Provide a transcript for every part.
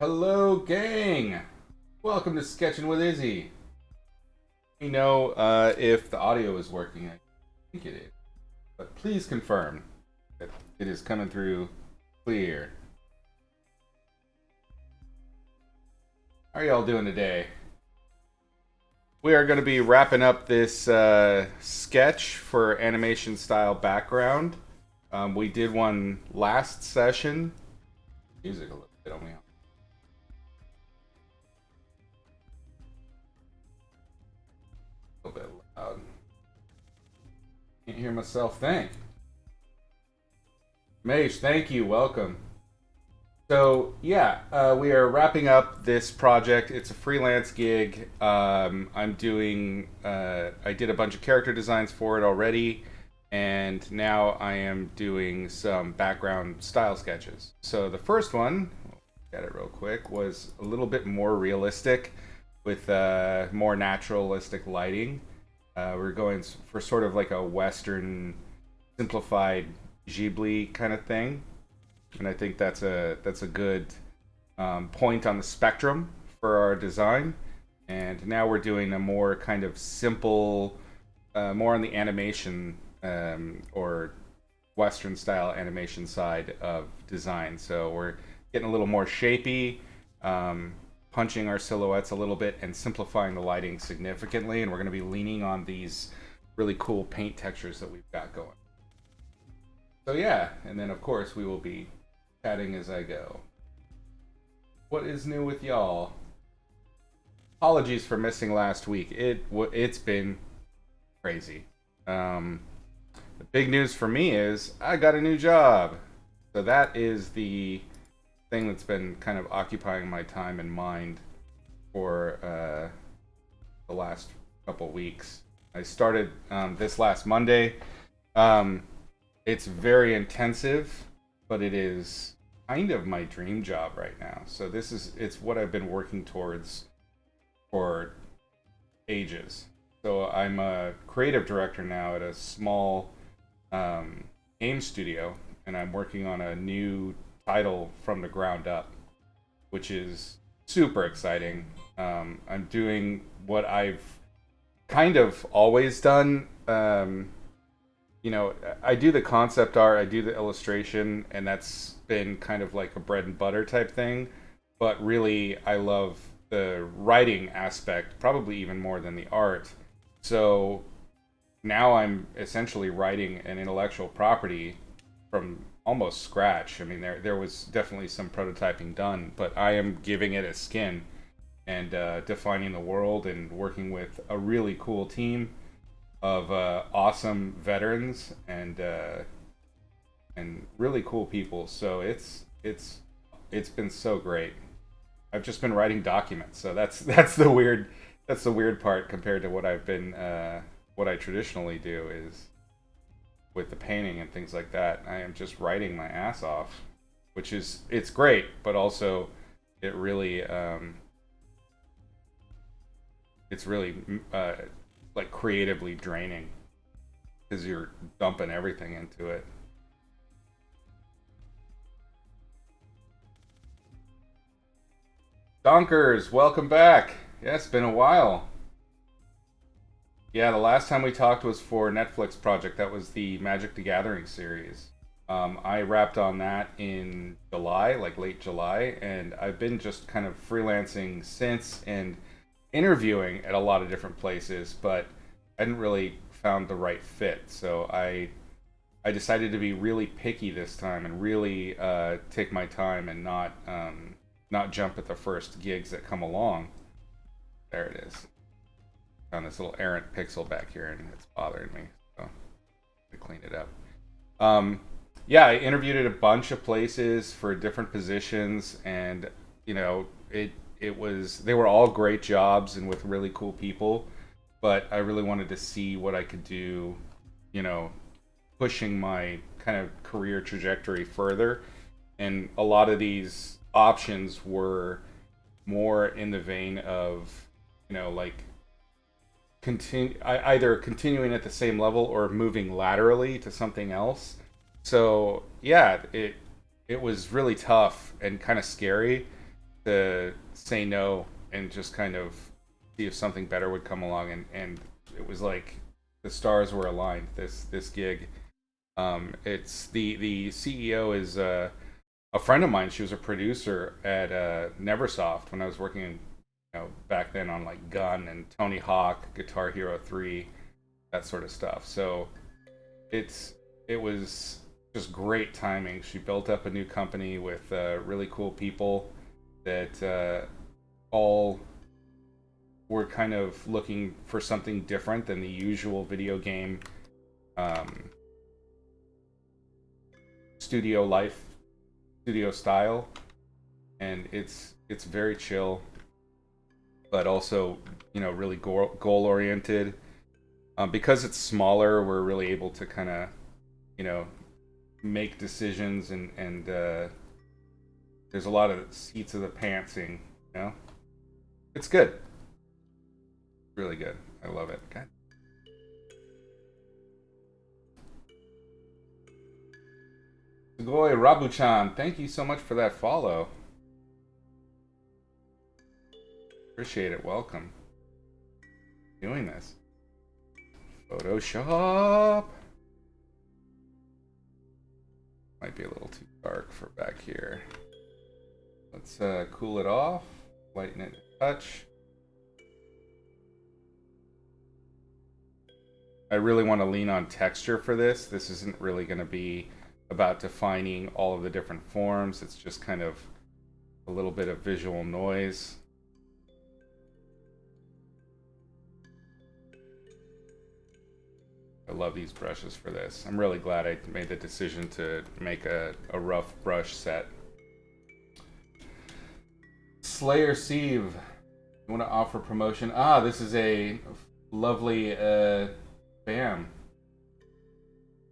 Hello, gang! Welcome to Sketching with Izzy. Let me know if the audio is working. I think it is. But please confirm that it is coming through clear. How are y'all doing today? We are going to be wrapping up this sketch for animation style background. We did one last session. Music a little bit on me. A little bit loud. Can't hear myself think. Mage, thank you. Welcome. So yeah, we are wrapping up this project. It's a freelance gig. I'm doing. I did a bunch of character designs for it already, and now I am doing some background style sketches. So the first one, get it real quick, was a little bit more realistic, with more naturalistic lighting. We're going for sort of like a Western simplified Ghibli kind of thing, and I think that's a good point on the spectrum for our design. And now we're doing a more kind of simple, more on the animation or Western style animation side of design. So we're getting a little more shapy, punching our silhouettes a little bit, and simplifying the lighting significantly. And we're going to be leaning on these really cool paint textures that we've got going. So yeah, and then of course we will be chatting as I go. What is new with y'all? Apologies for missing last week. It's been crazy. The big news for me is I got a new job. So that is the thing that's been kind of occupying my time and mind for the last couple weeks. I started this last Monday. It's very intensive, but it is kind of my dream job right now. So it's what I've been working towards for ages. So I'm a creative director now at a small game studio, and I'm working on a new title from the ground up, which is super exciting. I'm doing what I've kind of always done. I do the concept art, I do the illustration, and that's been kind of like a bread and butter type thing. But really, I love the writing aspect, probably even more than the art. So now I'm essentially writing an intellectual property from almost scratch. I mean, there was definitely some prototyping done, but I am giving it a skin and defining the world and working with a really cool team of awesome veterans and really cool people. So it's been so great. I've just been writing documents, so that's the weird part compared to what I traditionally do is with the painting and things like that. I am just writing my ass off, which is it's great, but also it really it's really like creatively draining because you're dumping everything into it. Donkers, welcome back. Yeah, it's been a while. Yeah, the last time we talked was for Netflix project. That was the Magic the Gathering series. I wrapped on that in July, like late July, and I've been just kind of freelancing since and interviewing at a lot of different places, but I hadn't really found the right fit. So I decided to be really picky this time and really take my time and not jump at the first gigs that come along. There it is. Found this little errant pixel back here, and it's bothering me. So to clean it up. Yeah, I interviewed at a bunch of places for different positions, and it was they were all great jobs and with really cool people, but I really wanted to see what I could do, you know, pushing my kind of career trajectory further. And a lot of these options were more in the vein of, like either continuing at the same level or moving laterally to something else. So yeah, it was really tough and kind of scary to say no and just kind of see if something better would come along, and it was like the stars were aligned. This gig, it's the CEO is a friend of mine. She was a producer at Neversoft when I was working, back then on like Gun and Tony Hawk, Guitar Hero 3, that sort of stuff. So it was just great timing. She built up a new company with really cool people that all were kind of looking for something different than the usual video game um, studio life, studio style, and it's very chill, but also really goal oriented. Because it's smaller, we're really able to kind of make decisions, and there's a lot of seats of the pantsing. It's good, really good. I love it. God. Sugoi Rabuchan, thank you so much for that follow. Appreciate it. Welcome. Doing this. Photoshop. Might be a little too dark for back here. Let's cool it off. Lighten it a touch. I really want to lean on texture for this. This isn't really going to be about defining all of the different forms. It's just kind of a little bit of visual noise. I love these brushes for this. I'm really glad I made the decision to make a rough brush set. Slayer Sieve, you want to offer promotion? This is a lovely bam.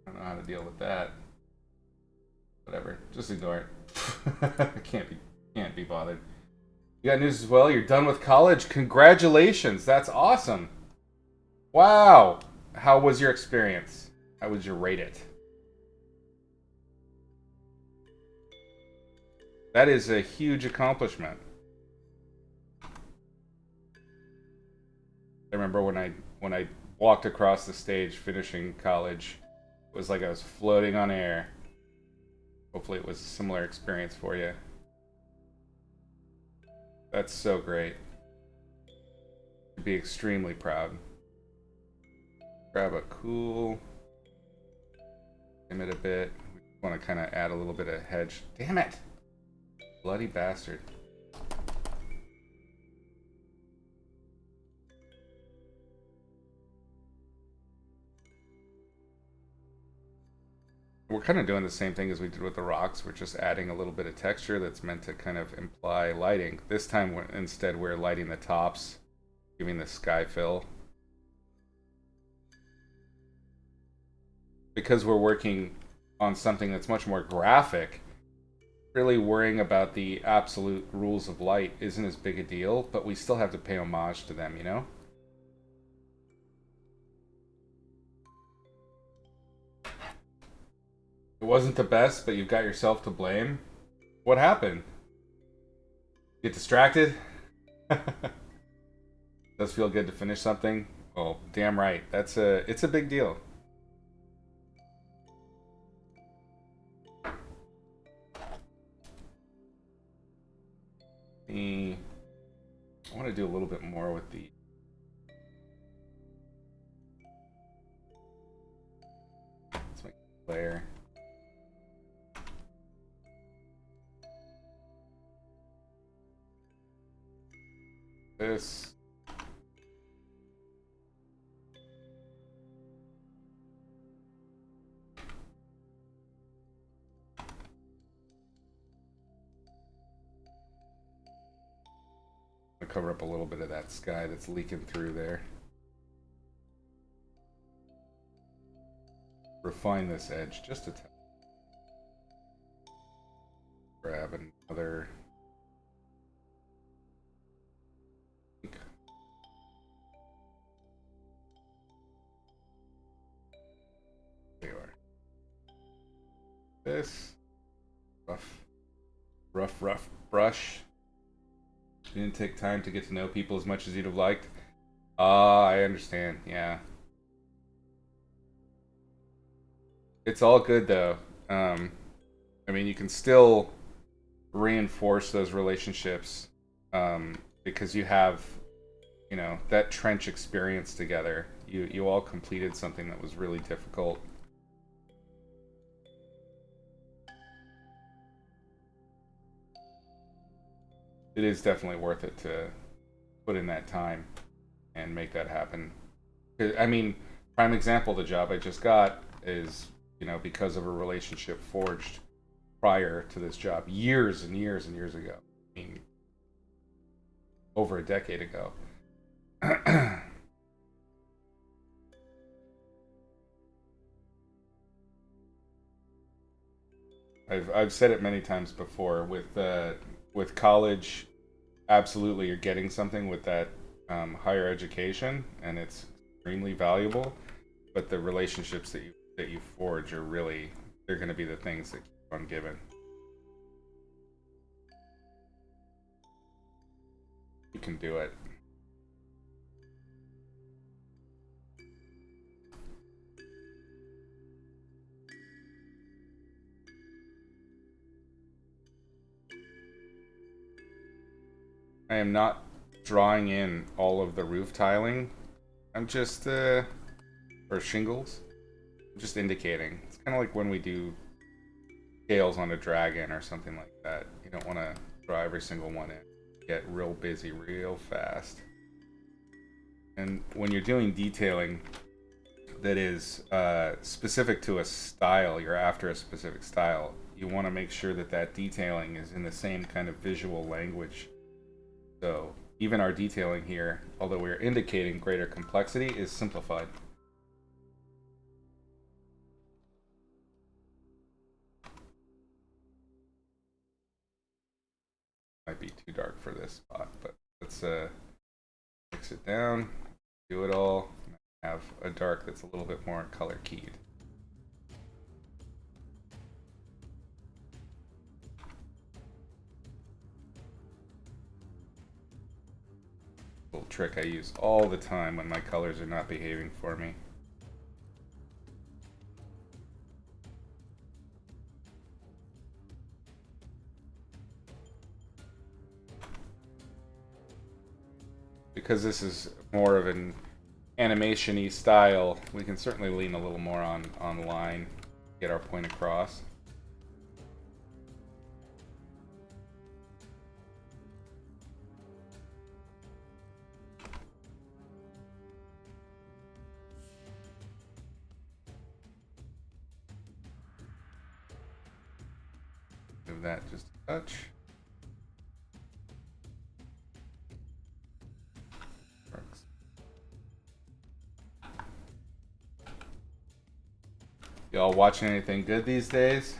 I don't know how to deal with that. Whatever, just ignore it. Can't be bothered. You got news as well? You're done with college? Congratulations, that's awesome. Wow. How was your experience? How would you rate it? That is a huge accomplishment. I remember when I walked across the stage finishing college, it was like I was floating on air. Hopefully it was a similar experience for you. That's so great. I'd be extremely proud. Grab a cool, dim it a bit. We want to kind of add a little bit of hedge. Damn it! Bloody bastard. We're kind of doing the same thing as we did with the rocks. We're just adding a little bit of texture that's meant to kind of imply lighting. This time, instead, we're lighting the tops, giving the sky fill. Because we're working on something that's much more graphic, really worrying about the absolute rules of light isn't as big a deal, but we still have to pay homage to them, It wasn't the best, but you've got yourself to blame. What happened? Get distracted? Does feel good to finish something? Oh, damn right. It's a big deal. I want to do a little bit more with the let's make a layer. This cover up a little bit of that sky that's leaking through there. Refine this edge just a touch. Grab another. There you are. This rough brush. You didn't take time to get to know people as much as you'd have liked. Ah, I understand. Yeah. It's all good though. Um, I mean, you can still reinforce those relationships because you have, that trench experience together. You all completed something that was really difficult. It is definitely worth it to put in that time and make that happen. I mean, prime example, the job I just got is, because of a relationship forged prior to this job years and years and years ago. I mean, over a decade ago. I've said it many times before with college. Absolutely, you're getting something with that higher education, and it's extremely valuable. But the relationships that you forge are really, they're going to be the things that keep on giving. You can do it. I am not drawing in all of the roof tiling. I'm just or shingles. I'm just indicating. It's kind of like when we do scales on a dragon or something like that. You don't want to draw every single one in. Get real busy real fast. And when you're doing detailing that is specific to a style, you're after a specific style, you want to make sure that that detailing is in the same kind of visual language. So even our detailing here, although we're indicating greater complexity, is simplified. Might be too dark for this spot, but let's mix it down, do it all, and have a dark that's a little bit more color keyed. Little trick I use all the time when my colors are not behaving for me. Because this is more of an animation-y style, we can certainly lean a little more on line, get our point across. Move that just a touch. Works. Y'all watching anything good these days?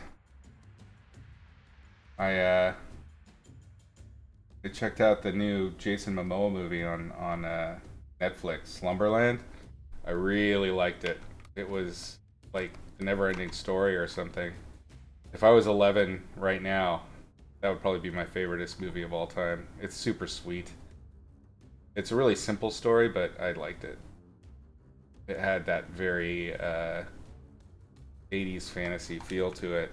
I I checked out the new Jason Momoa movie on Netflix, Slumberland. I really liked it. It was like a never-ending story or something. If I was 11 right now, that would probably be my favoriteest movie of all time. It's super sweet. It's a really simple story, but I liked it. It had that very 80s fantasy feel to it.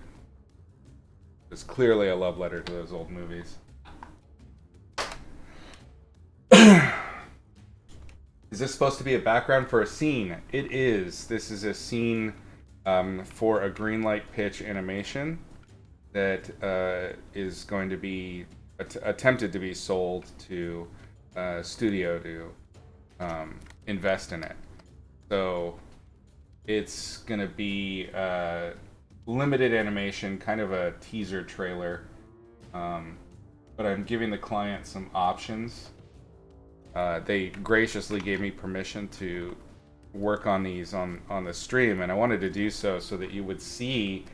It's clearly a love letter to those old movies. Is this supposed to be a background for a scene? It is. This is a scene for a green light pitch animation that is going to be attempted to be sold to a studio to invest in it. So it's going to be limited animation, kind of a teaser trailer. But I'm giving the client some options. They graciously gave me permission to work on these on the stream, and I wanted to do so that you would see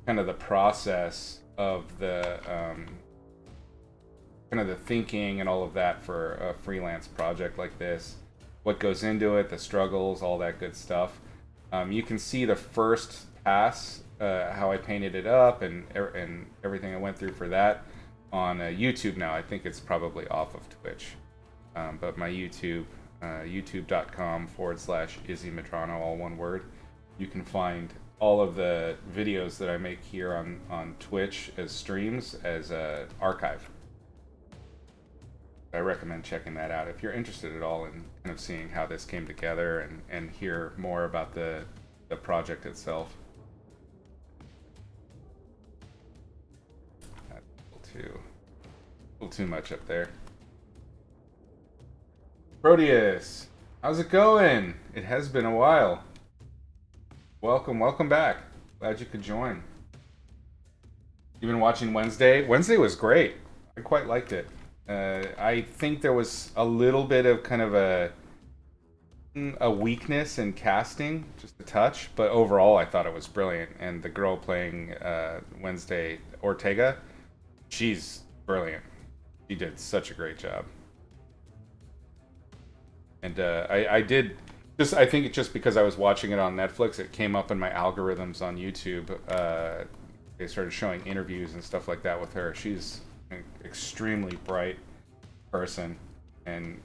kind of the process of the kind of the thinking and all of that for a freelance project like this. What goes into it, the struggles, all that good stuff. You can see the first pass, how I painted it up, and everything I went through for that. on YouTube now. I think it's probably off of Twitch. But my YouTube, youtube.com/Izzy Madrano, all one word. You can find all of the videos that I make here on Twitch as streams as archive. I recommend checking that out if you're interested at all in kind of seeing how this came together and hear more about the project itself. That's a little too much up there. Proteus, how's it going? It has been a while. Welcome back. Glad you could join. You've been watching Wednesday? Wednesday was great. I quite liked it. I think there was a little bit of kind of a weakness in casting, just a touch, but overall I thought it was brilliant. And the girl playing Wednesday, Ortega, she's brilliant. She did such a great job. And I did just, I think just because I was watching it on Netflix, it came up in my algorithms on YouTube. They started showing interviews and stuff like that with her. She's an extremely bright person, and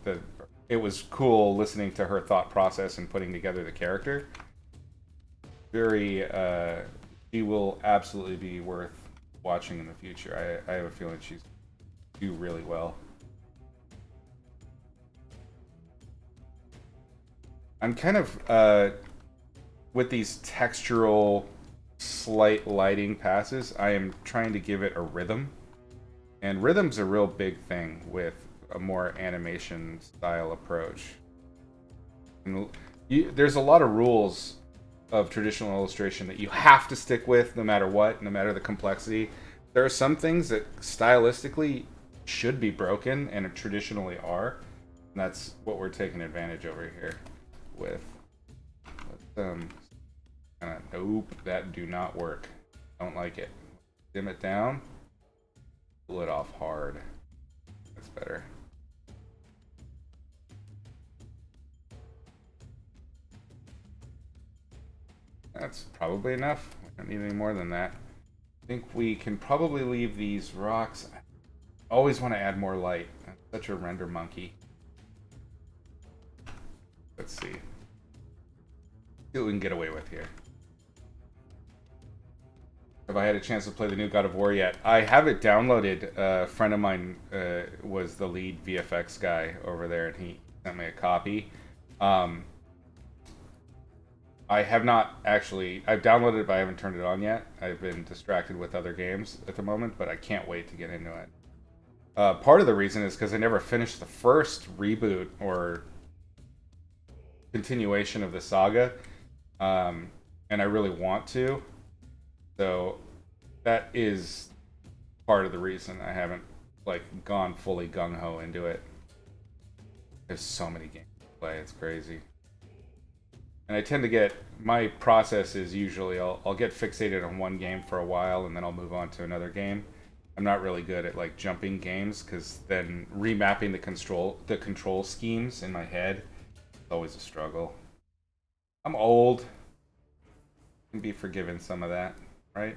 it was cool listening to her thought process and putting together the character. Very, she will absolutely be worth watching in the future. I have a feeling she's do really well. I'm kind of with these textural slight lighting passes, I am trying to give it a rhythm. And rhythm's a real big thing with a more animation style approach. And there's a lot of rules of traditional illustration that you have to stick with no matter what, no matter the complexity. There are some things that stylistically should be broken and traditionally are. And that's what we're taking advantage over here with. Nope, that do not work. Don't like it. Dim it down. Pull it off hard. That's better. That's probably enough. We don't need any more than that. I think we can probably leave these rocks. I always want to add more light. I'm such a render monkey. Let's see. See what we can get away with here. Have I had a chance to play the new God of War yet? I have it downloaded. A friend of mine was the lead VFX guy over there, and he sent me a copy. I have not actually... I've downloaded it, but I haven't turned it on yet. I've been distracted with other games at the moment, but I can't wait to get into it. Part of the reason is because I never finished the first reboot or continuation of the saga, and I really want to. So that is part of the reason I haven't gone fully gung-ho into it. There's so many games to play, it's crazy. And I tend to get, my process is usually I'll get fixated on one game for a while and then I'll move on to another game. I'm not really good at jumping games, because then remapping the control schemes in my head is always a struggle. I'm old. Can be forgiven some of that, right?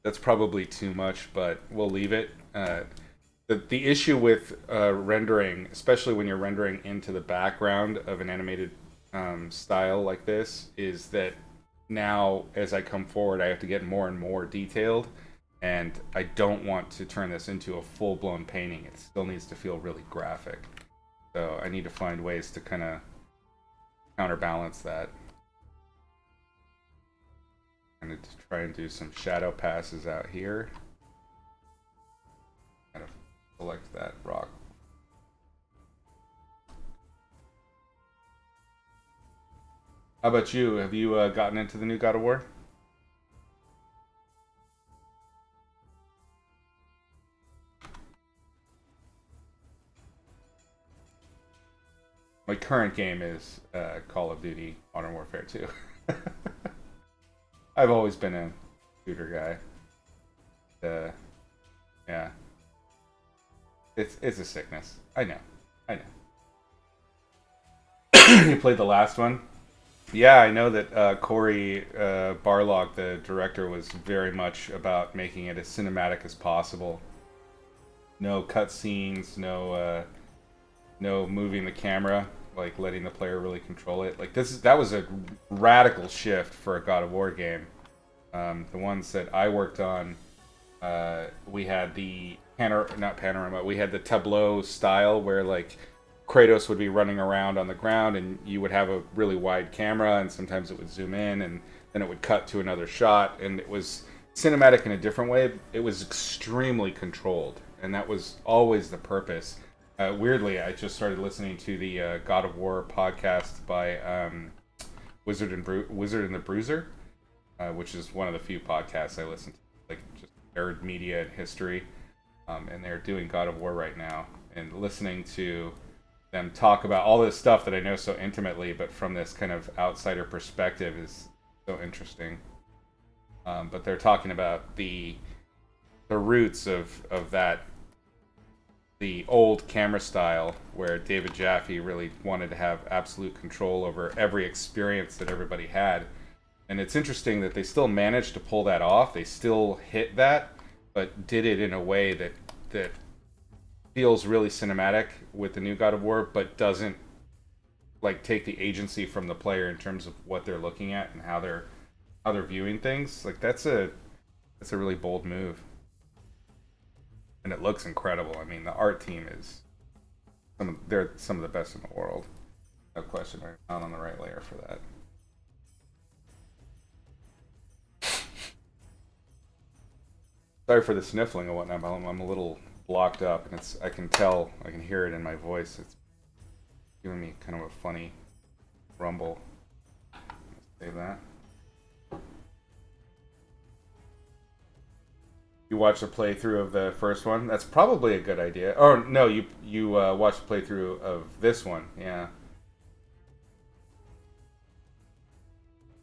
That's probably too much, but we'll leave it. The issue with rendering, especially when you're rendering into the background of an animated style like this, is that now as I come forward I have to get more and more detailed, and I don't want to turn this into a full-blown painting. It still needs to feel really graphic. So I need to find ways to kind of counterbalance that. I'm going to try and do some shadow passes out here. Kind of select that rock. How about you? Have you gotten into the new God of War? My current game is Call of Duty Modern Warfare 2. I've always been a shooter guy. Yeah. It's a sickness. I know. You played the last one? Yeah, I know that Corey Barlog, the director, was very much about making it as cinematic as possible. No cutscenes, no moving the camera, like letting the player really control it. Like that was a radical shift for a God of War game. The ones that I worked on, we had the not panorama, we had the tableau style where like Kratos would be running around on the ground and you would have a really wide camera and sometimes it would zoom in and then it would cut to another shot and it was cinematic in a different way. It was extremely controlled and that was always the purpose. Weirdly, I just started listening to the God of War podcast by Wizard and the Bruiser, which is one of the few podcasts I listen to, like just nerd media and history. And they're doing God of War right now, and listening to them talk about all this stuff that I know so intimately, but from this kind of outsider perspective, is so interesting. But they're talking about the roots of that the old camera style where David Jaffe really wanted to have absolute control over every experience that everybody had. And it's interesting that they still managed to pull that off. They still hit that, but did it in a way that feels really cinematic with the new God of War, but doesn't like take the agency from the player in terms of what they're looking at and how they're viewing things. Like that's a really bold move. And it looks incredible. I mean, the art team is they're some of the best in the world. No question. I'm not on the right layer for that. Sorry for the sniffling and whatnot. I'm a little blocked up, and I can hear it in my voice. It's giving me kind of a funny rumble. Save that. You watched a playthrough of the first one. That's probably a good idea. Or no, you watched a playthrough of this one. Yeah.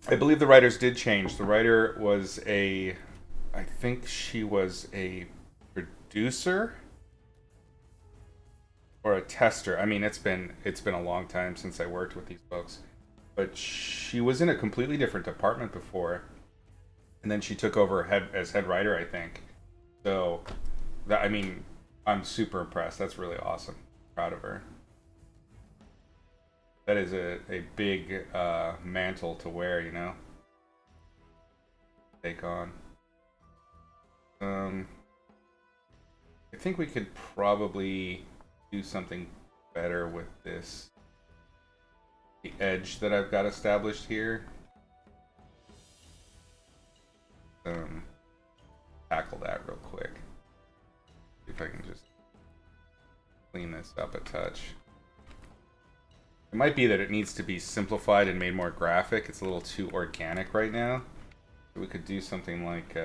I believe the writers did change. The writer was I think she was a producer or a tester. I mean, it's been a long time since I worked with these folks, but she was in a completely different department before, and then she took over as head writer, I think. So, I mean, I'm super impressed. That's really awesome. Proud of her. That is a big mantle to wear, you know? Take on. I think we could probably do something better with this. The edge that I've got established here. Tackle that real quick. See if I can just clean this up a touch. It might be that it needs to be simplified and made more graphic. It's a little too organic right now. So we could do something like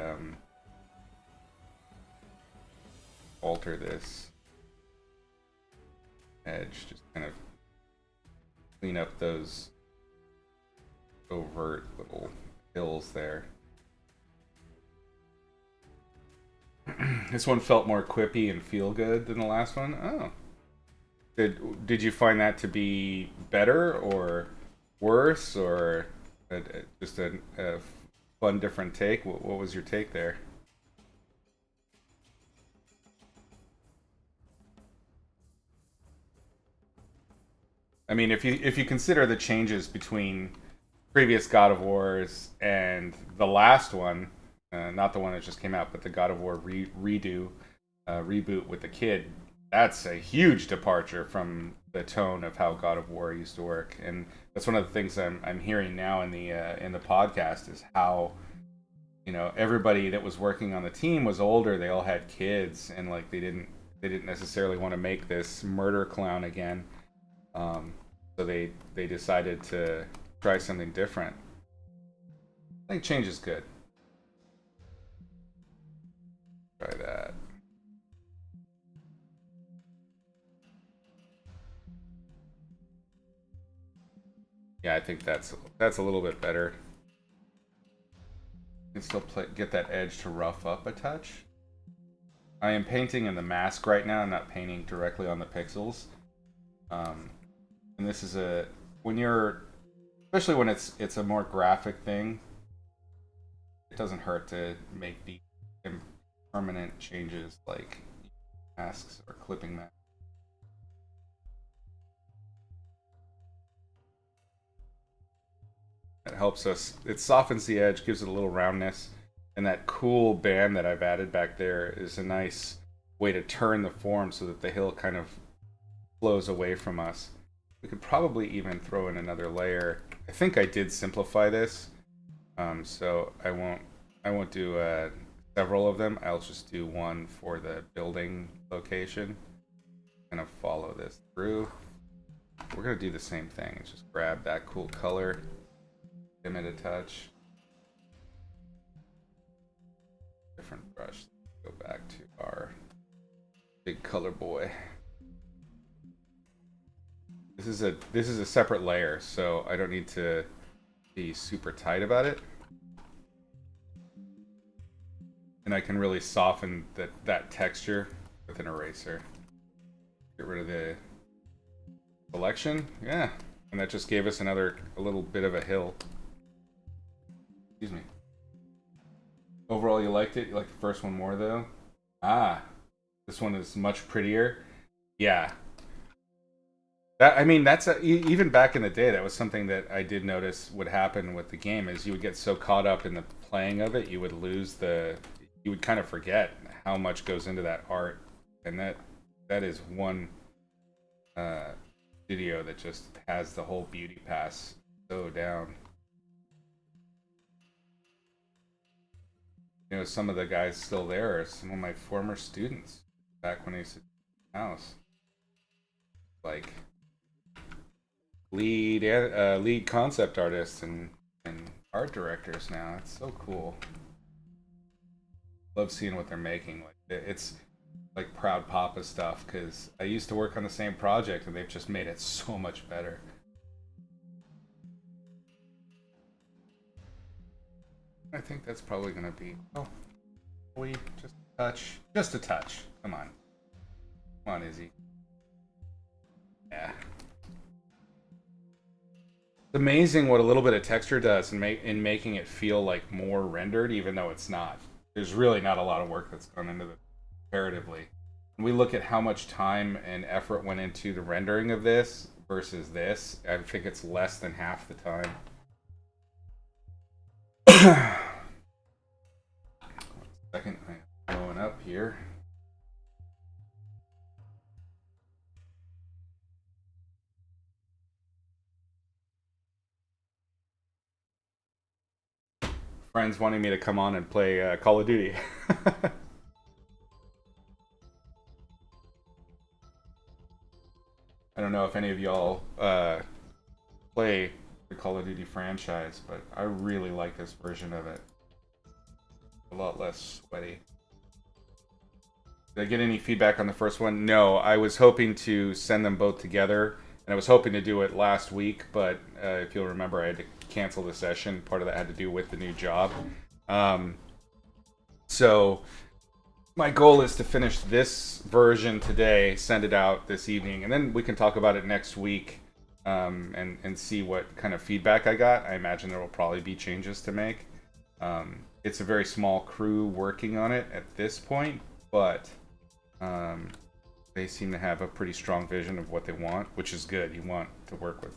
alter this edge, just kind of clean up those overt little hills there. This one felt more quippy and feel good than the last one. Oh. Did you find that to be better or worse or just a fun different take? What was your take there? I mean, if you consider the changes between previous God of Wars and the last one, not the one that just came out, but the God of War reboot with the kid, that's a huge departure from the tone of how God of War used to work, and that's one of the things I'm hearing now in the podcast is how everybody that was working on the team was older. They all had kids, and like they didn't necessarily want to make this murder clown again. So they decided to try something different. I think change is good. Try that. Yeah, I think that's a little bit better. You can still get that edge to rough up a touch. I am painting in the mask right now. I'm not painting directly on the pixels. And this is when you're, especially when it's a more graphic thing. It doesn't hurt to make the permanent changes like masks or clipping masks. It helps us. It softens the edge, gives it a little roundness, and that cool band that I've added back there is a nice way to turn the form so that the hill kind of flows away from us. We could probably even throw in another layer. I think I did simplify this, so I won't do several of them. I'll just do one for the building location. Kind of follow this through. We're gonna do the same thing. Just grab that cool color, dim it a touch. Different brush. Go back to our big color boy. This is a separate layer, so I don't need to be super tight about it. And I can really soften that texture with an eraser. Get rid of the selection. Yeah. And that just gave us a little bit of a hill. Excuse me. Overall, you liked it? You liked the first one more, though? Ah. This one is much prettier. Yeah. That's even back in the day, that was something that I did notice would happen with the game, is you would get so caught up in the playing of it, you would you would kind of forget how much goes into that art. And that is one studio that just has the whole beauty pass so down. You know, some of the guys still there are some of my former students back when I used to do the house. Like lead concept artists and art directors now. It's so cool. Love seeing what they're making. Like it's like Proud Papa stuff, because I used to work on the same project and they've just made it so much better. I think that's probably gonna be just a touch. Come on, Izzy. Yeah. It's amazing what a little bit of texture does in making it feel like more rendered, even though it's not. There's really not a lot of work that's gone into it comparatively. When we look at how much time and effort went into the rendering of this versus this, I think it's less than half the time. 1 second, I'm blowing up here. Friends wanting me to come on and play Call of Duty. I don't know if any of y'all play the Call of Duty franchise, but I really like this version of it. A lot less sweaty. Did I get any feedback on the first one? No, I was hoping to send them both together, and I was hoping to do it last week, but if you'll remember, I had to cancel the session. Part of that had to do with the new job. So my goal is to finish this version today, send it out this evening, and then we can talk about it next week and see what kind of feedback I got. I imagine there will probably be changes to make. It's a very small crew working on it at this point, but they seem to have a pretty strong vision of what they want, which is good. You want to work with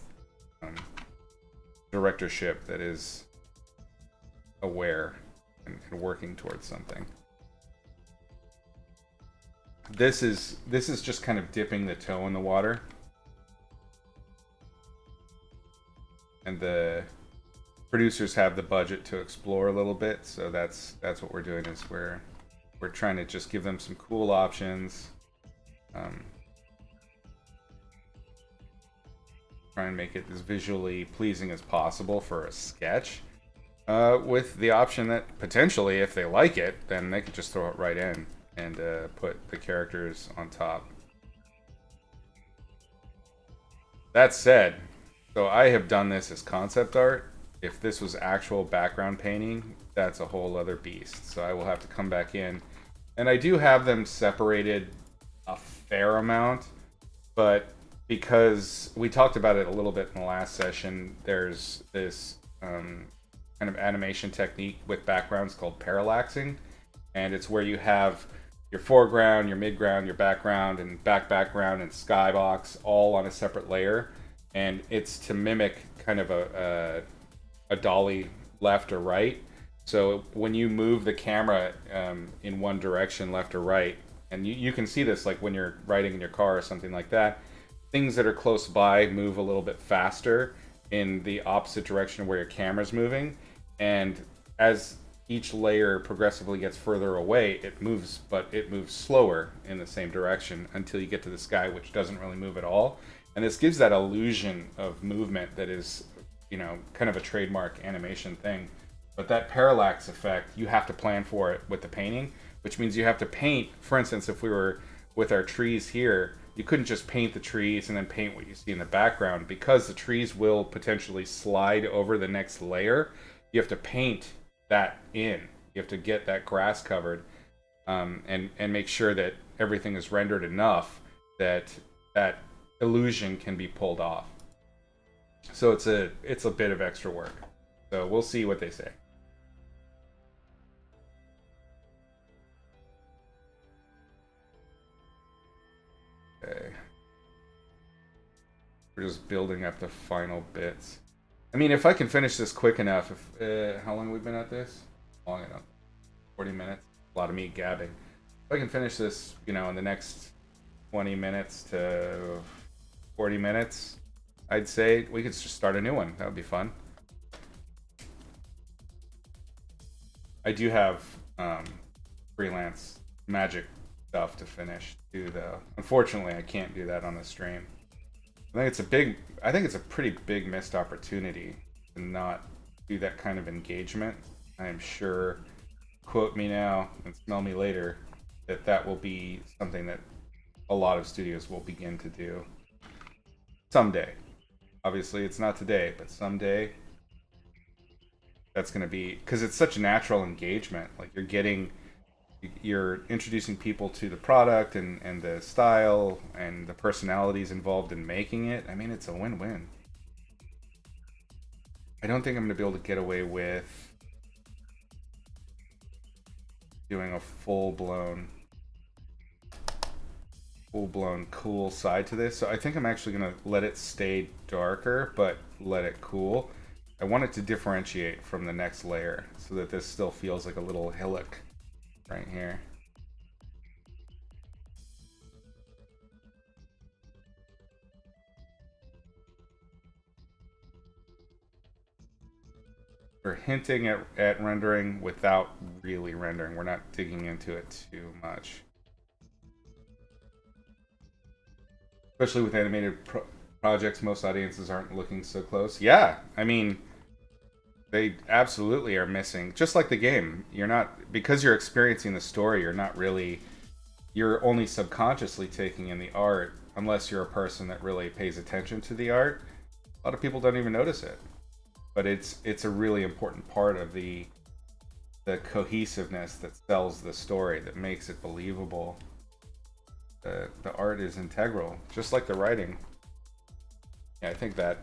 directorship that is aware and working towards something. This is just kind of dipping the toe in the water, and the producers have the budget to explore a little bit, so that's what we're doing. Is we're trying to just give them some cool options. Try and make it as visually pleasing as possible for a sketch, with the option that potentially, if they like it, then they could just throw it right in and put the characters on top. That said, so I have done this as concept art. If this was actual background painting, that's a whole other beast. So I will have to come back in. And I do have them separated a fair amount, but because we talked about it a little bit in the last session, there's this kind of animation technique with backgrounds called parallaxing, and it's where you have your foreground, your midground, your background, and background and skybox all on a separate layer, and it's to mimic kind of a dolly left or right. So when you move the camera in one direction, left or right, and you can see this like when you're riding in your car or something like that, things that are close by move a little bit faster in the opposite direction where your camera's moving. And as each layer progressively gets further away, it moves, but it moves slower in the same direction until you get to the sky, which doesn't really move at all. And this gives that illusion of movement that is, kind of a trademark animation thing. But that parallax effect, you have to plan for it with the painting, which means you have to paint. For instance, if we were with our trees here, you couldn't just paint the trees and then paint what you see in the background, because the trees will potentially slide over the next layer. You have to paint that in. You have to get that grass covered, and make sure that everything is rendered enough that that illusion can be pulled off. So it's a bit of extra work. So we'll see what they say. Okay. We're just building up the final bits. I mean, if I can finish this quick enough, how long have we been at this? Long enough. 40 minutes. A lot of me gabbing. If I can finish this, in the next 20 minutes to 40 minutes, I'd say we could just start a new one. That would be fun. I do have freelance magic stuff to finish too, though. Unfortunately, I can't do that on the stream. I think it's a pretty big missed opportunity to not do that kind of engagement. I am sure, quote me now and smell me later, that will be something that a lot of studios will begin to do someday. Obviously, it's not today, but someday that's going to be, because it's such a natural engagement. Like you're introducing people to the product and the style and the personalities involved in making it. I mean, it's a win-win. I don't think I'm going to be able to get away with doing a full-blown cool side to this. So I think I'm actually going to let it stay darker, but let it cool. I want it to differentiate from the next layer so that this still feels like a little hillock right here. We're hinting at rendering without really rendering. We're not digging into it too much. Especially with animated projects, most audiences aren't looking so close. Yeah, I mean, they absolutely are missing. Just like the game, you're not, because you're experiencing the story, you're only subconsciously taking in the art, unless you're a person that really pays attention to the art. A lot of people don't even notice it, but it's a really important part of the cohesiveness that sells the story, that makes it believable. The art is integral, just like the writing. Yeah, I think that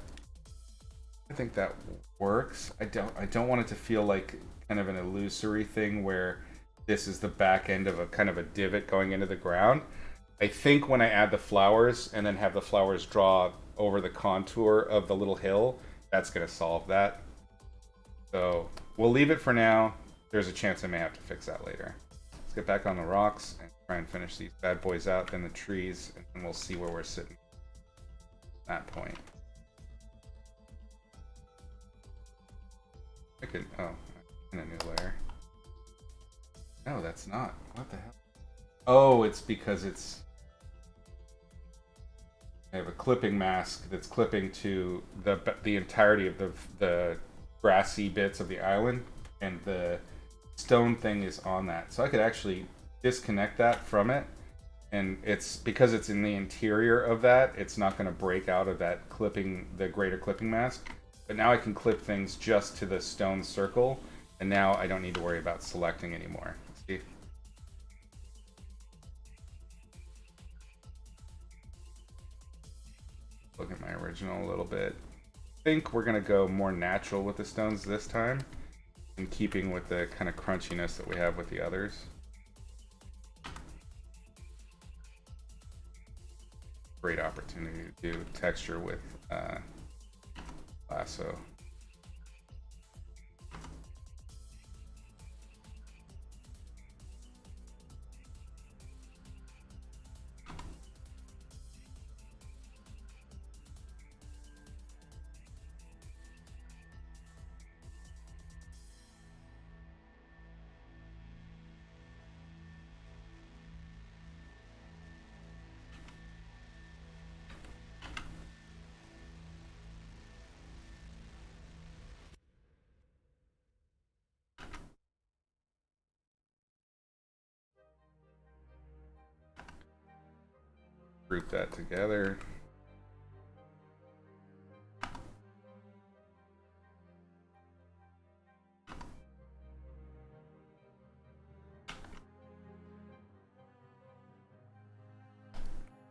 works. I don't want it to feel like kind of an illusory thing where this is the back end of a kind of a divot going into the ground. I think when I add the flowers and then have the flowers draw over the contour of the little hill, that's going to solve that. So we'll leave it for now. There's a chance I may have to fix that later. Let's get back on the rocks and try and finish these bad boys out, then the trees, and then we'll see where we're sitting at that point. I could, in a new layer. No, that's not. What the hell? Oh, it's because I have a clipping mask that's clipping to the entirety of the grassy bits of the island, and the stone thing is on that. So I could actually disconnect that from it, and it's because it's in the interior of that, it's not going to break out of that clipping, the greater clipping mask. But now I can clip things just to the stone circle, and now I don't need to worry about selecting anymore. See? Look at my original a little bit. I think we're gonna go more natural with the stones this time, in keeping with the kind of crunchiness that we have with the others. Great opportunity to do texture with lasso. Group that together.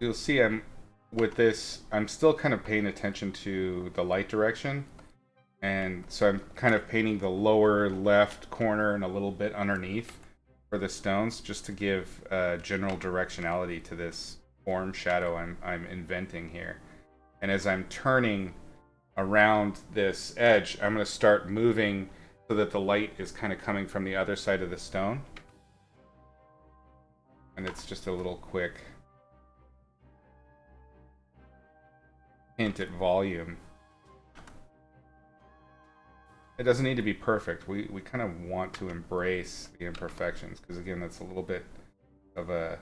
You'll see I'm still kind of paying attention to the light direction. And so I'm kind of painting the lower left corner and a little bit underneath for the stones, just to give general directionality to this form shadow I'm inventing here. And as I'm turning around this edge, I'm going to start moving so that the light is kind of coming from the other side of the stone. And it's just a little quick hint at volume. It doesn't need to be perfect. We kind of want to embrace the imperfections, because again, that's a little bit of a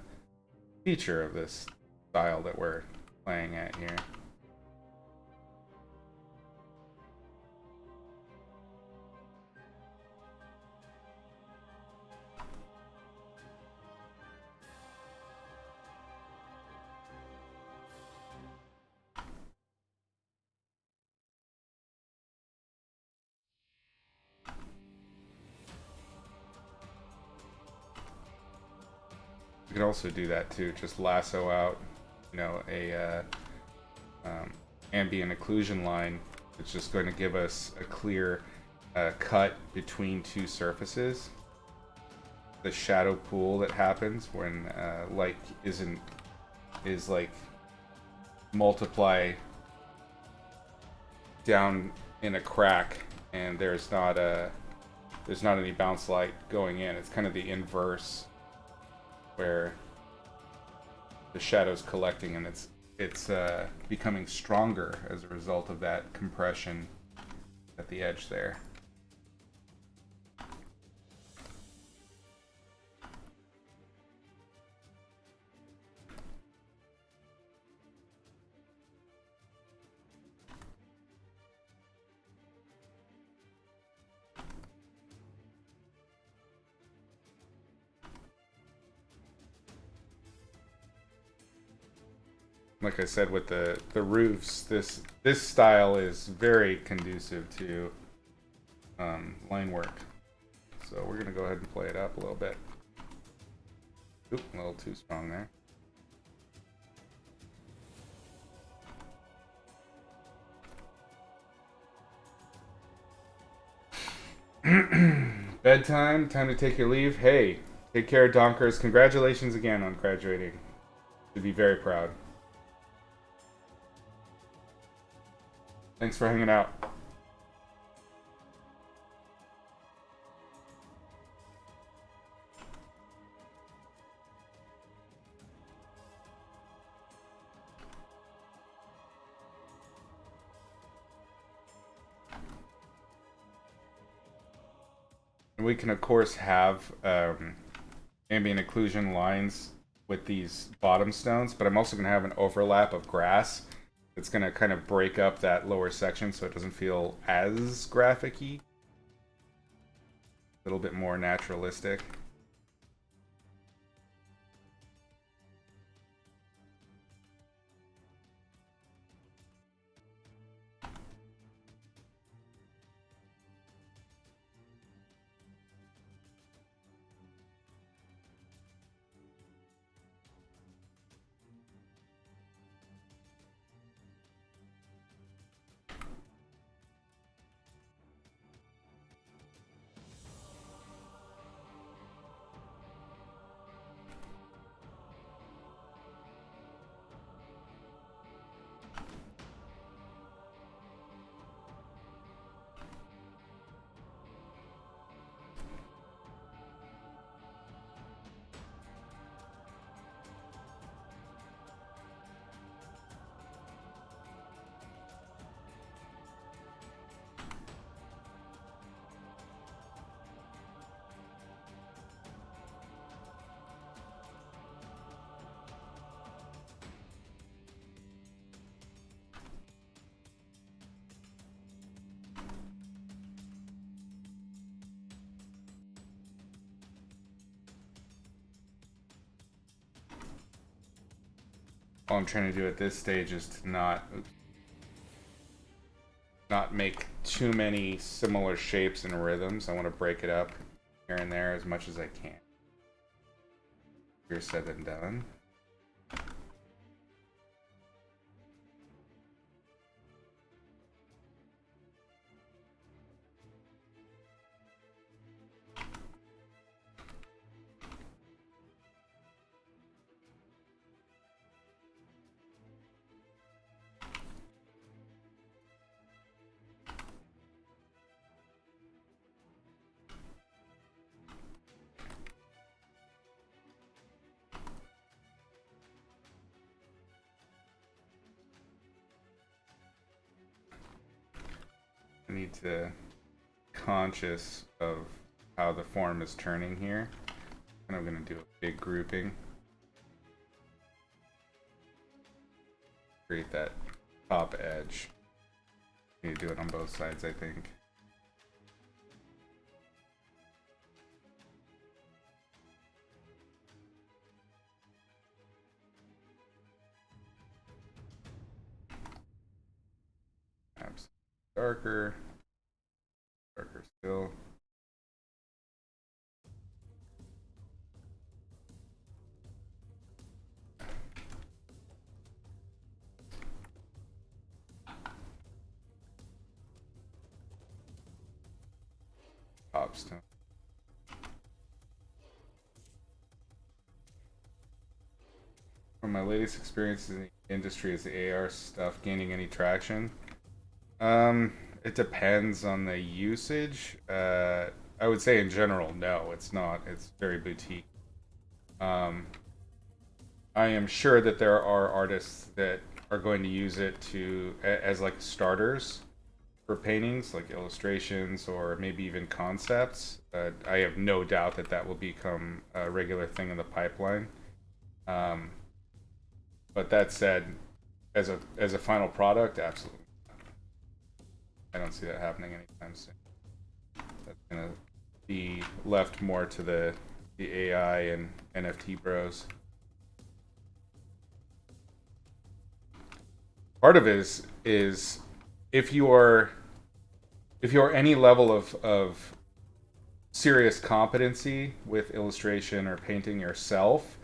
feature of this style that we're playing at here. You can also do that too, just lasso out, you know, a ambient occlusion line. It's just going to give us a clear cut between two surfaces. The shadow pool that happens when light is like multiply down in a crack, and there's not any bounce light going in. It's kind of the inverse, where the shadow's collecting and it's becoming stronger as a result of that compression at the edge there. Like I said, with the roofs, this style is very conducive to line work. So we're gonna go ahead and play it up a little bit. Oop, a little too strong there. Bedtime, time to take your leave. Hey, take care, Donkers. Congratulations again on graduating. Should be very proud. Thanks for hanging out. We can, of course, have ambient occlusion lines with these bottom stones, but I'm also going to have an overlap of grass. It's going to kind of break up that lower section so it doesn't feel as graphic-y. A little bit more naturalistic. all I'm trying to do at this stage is to not make too many similar shapes and rhythms. I want to break it up here and there as much as I can. Easier said than done. I need to be conscious of how the form is turning here. And I'm going to do a big grouping. Create that top edge. I need to do it on both sides, I think. Darker. Darker still. Topstone. From my latest experiences in the industry, is the AR stuff gaining any traction? It depends on the usage. I would say in general, no, it's not. It's very boutique. I am sure that there are artists that are going to use it as like starters for paintings, like illustrations or maybe even concepts. I have no doubt that that will become a regular thing in the pipeline. But that said, as a final product, absolutely. I don't see that happening anytime soon. That's gonna be left more to the AI and NFT bros. Part of it is if you're any level of serious competency with illustration or painting yourself,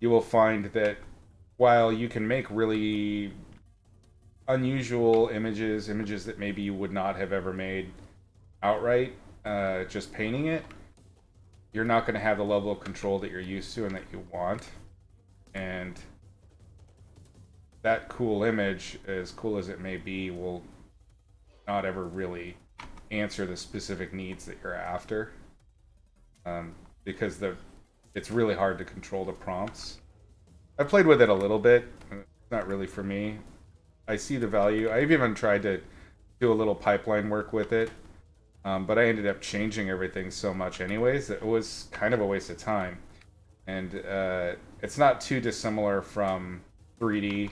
you will find that while you can make really unusual images that maybe you would not have ever made outright, just painting it, you're not going to have the level of control that you're used to and that you want. And that cool image, as cool as it may be, will not ever really answer the specific needs that you're after, because it's really hard to control the prompts. I've played with it a little bit. It's not really for me. I see the value. I've even tried to do a little pipeline work with it, but I ended up changing everything so much anyways that it was kind of a waste of time. And it's not too dissimilar from 3D.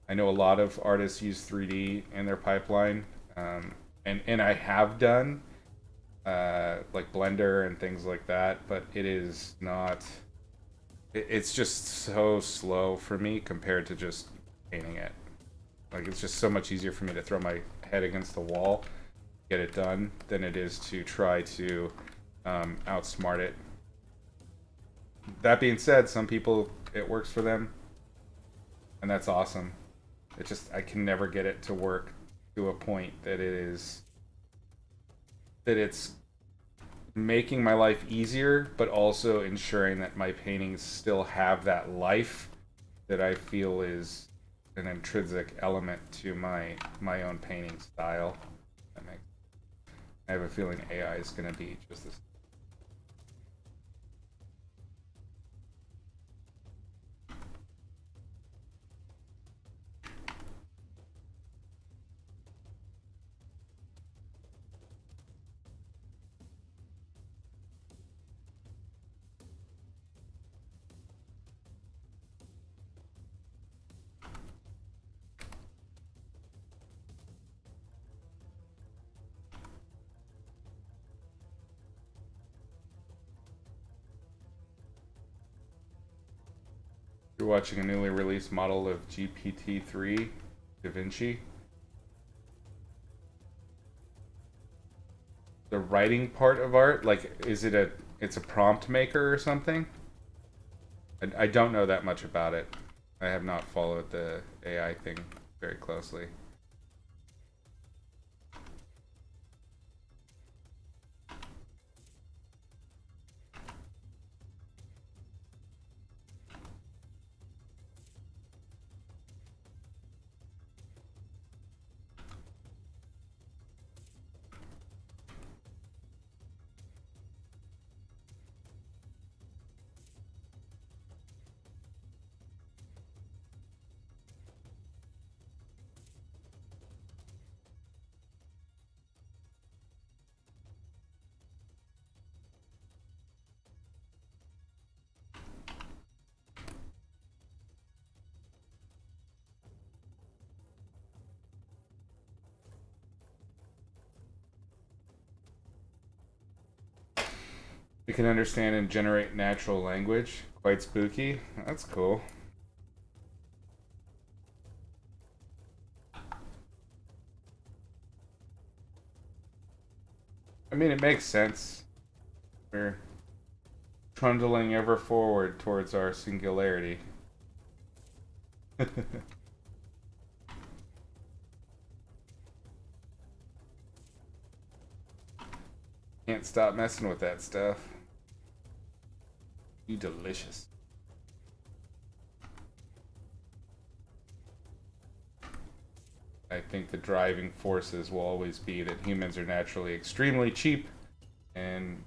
I know a lot of artists use 3D in their pipeline, and I have done like Blender and things like that, but it is not. It's just so slow for me compared to just painting it. Like, it's just so much easier for me to throw my head against the wall, get it done, than it is to try to outsmart it. That being said, some people, it works for them, and that's awesome. It just, I can never get it to work to a point that it's making my life easier, but also ensuring that my paintings still have that life that I feel is an intrinsic element to my own painting style. I have a feeling AI is going to be just this. You're watching a newly released model of GPT-3 Da Vinci. The writing part of art, like, is it it's a prompt maker or something? I don't know that much about it. I have not followed the AI thing very closely. You can understand and generate natural language. Quite spooky. That's cool. I mean, it makes sense. We're trundling ever forward towards our singularity. Can't stop messing with that stuff. You delicious. I think the driving forces will always be that humans are naturally extremely cheap and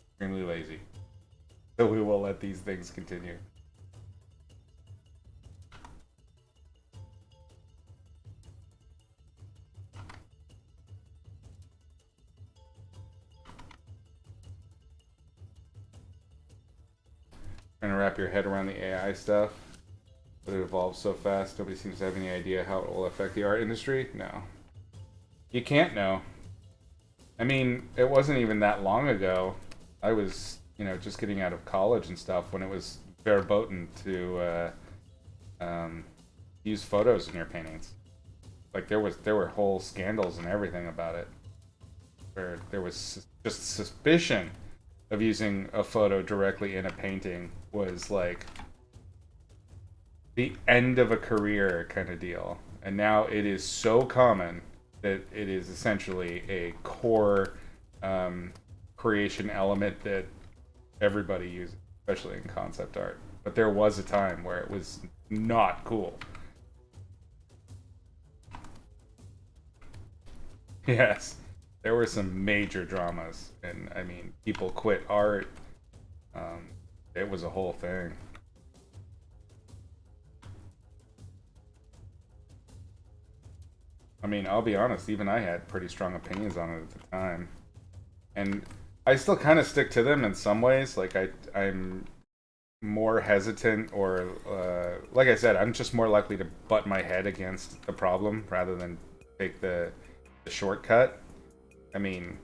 extremely lazy. So we will let these things continue. Trying to wrap your head around the AI stuff. But it evolves so fast, nobody seems to have any idea how it will affect the art industry. No. You can't know. I mean, it wasn't even that long ago. I was, just getting out of college and stuff when it was verboten to use photos in your paintings. Like there were whole scandals and everything about it, where there was just suspicion of using a photo directly in a painting was like the end of a career kind of deal. And now it is so common that it is essentially a core creation element that everybody uses, especially in concept art. But there was a time where it was not cool. Yes, there were some major dramas, and I mean, people quit art. It was a whole thing. I mean, I'll be honest, even I had pretty strong opinions on it at the time. And I still kind of stick to them in some ways. Like, I'm more hesitant, or, like I said, I'm just more likely to butt my head against the problem rather than take the shortcut. I mean,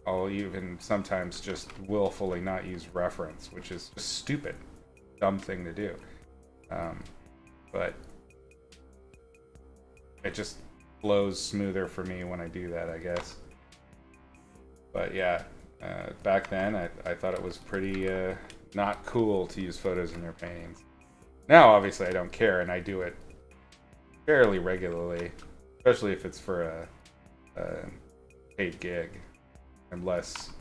I'll even sometimes just willfully not use reference, which is a stupid, dumb thing to do. But it just flows smoother for me when I do that, I guess. But yeah, back then I thought it was pretty not cool to use photos in your paintings. Now, obviously, I don't care, and I do it fairly regularly, especially if it's for a paid gig. I'm less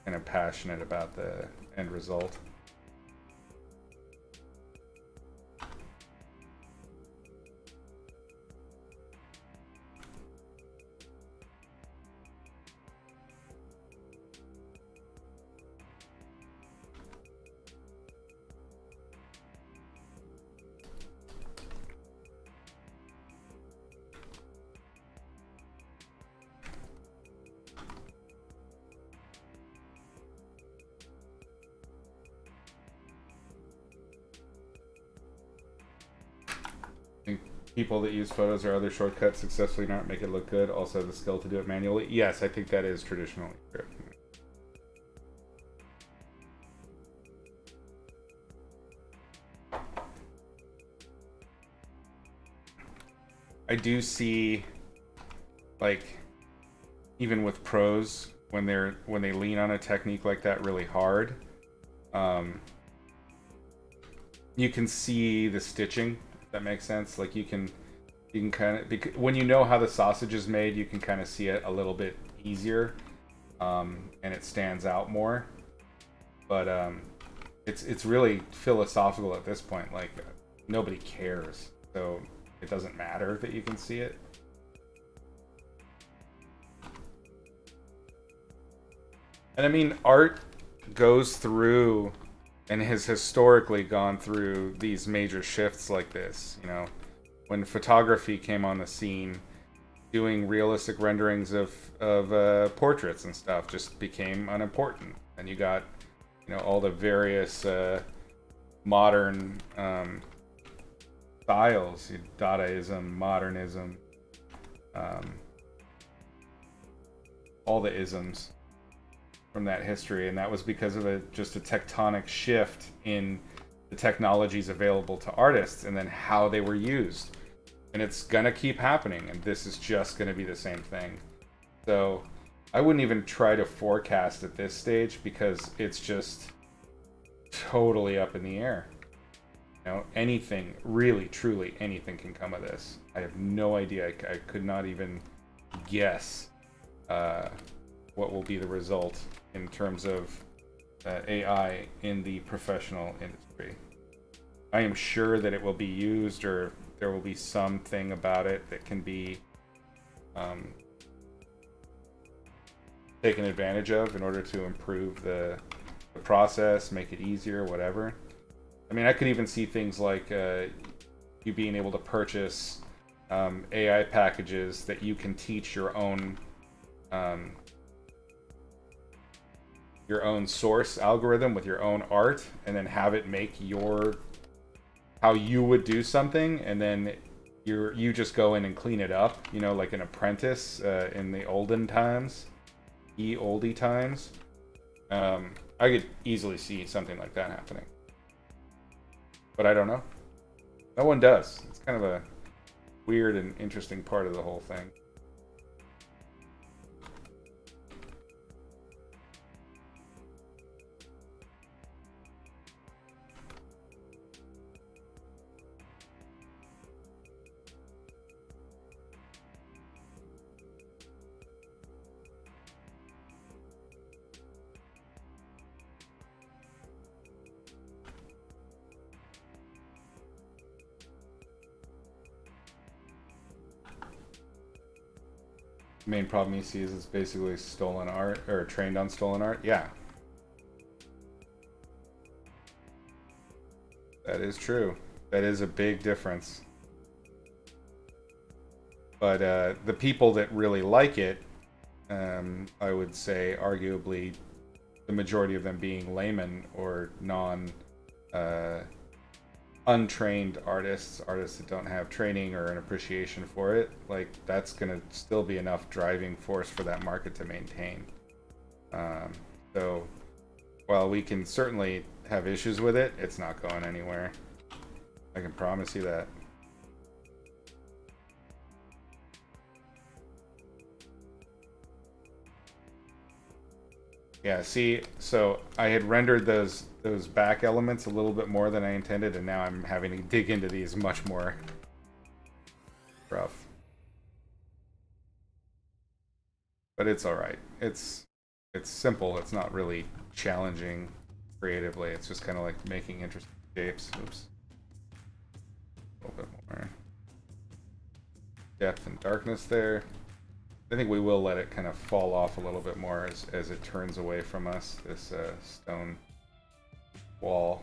kind of passionate about the end result. People that use photos or other shortcuts successfully not make it look good also have the skill to do it manually. Yes, I think that is traditionally true. I do see, like, even with pros, when they lean on a technique like that really hard, um, you can see the stitching. If that makes sense. Like you can kind of, when you know how the sausage is made, you can kind of see it a little bit easier, and it stands out more. But it's really philosophical at this point. Like nobody cares, so it doesn't matter that you can see it. And I mean, art goes through and has historically gone through these major shifts like this. You know, when photography came on the scene, doing realistic renderings of portraits and stuff just became unimportant. And you got, you know, all the various modern styles, Dadaism, modernism, all the isms from that history, and that was because of just a tectonic shift in the technologies available to artists and then how they were used. And it's gonna keep happening, and this is just gonna be the same thing. So I wouldn't even try to forecast at this stage because it's just totally up in the air. You know, anything, really, truly anything can come of this. I have no idea. I could not even guess what will be the result in terms of AI in the professional industry. I am sure that it will be used, or there will be something about it that can be taken advantage of in order to improve the process, make it easier, whatever. I mean, I could even see things like you being able to purchase AI packages that you can teach your own source algorithm with your own art, and then have it make how you would do something, and then you just go in and clean it up, you know, like an apprentice in the olden times, oldie times. I could easily see something like that happening, but I don't know. No one does. It's kind of a weird and interesting part of the whole thing. Main problem you see is it's basically stolen art, or trained on stolen art. Yeah, that is true. That is a big difference. But the people that really like it, I would say arguably the majority of them being laymen or uh, untrained artists that don't have training or an appreciation for it, like that's gonna still be enough driving force for that market to maintain. So while we can certainly have issues with it, it's not going anywhere. I can promise you that. Yeah, see, so I had rendered those back elements a little bit more than I intended, and now I'm having to dig into these much more rough. But it's all right. It's simple. It's not really challenging creatively. It's just kind of like making interesting shapes. Oops. A little bit more depth and darkness there. I think we will let it kind of fall off a little bit more as it turns away from us, this stone wall.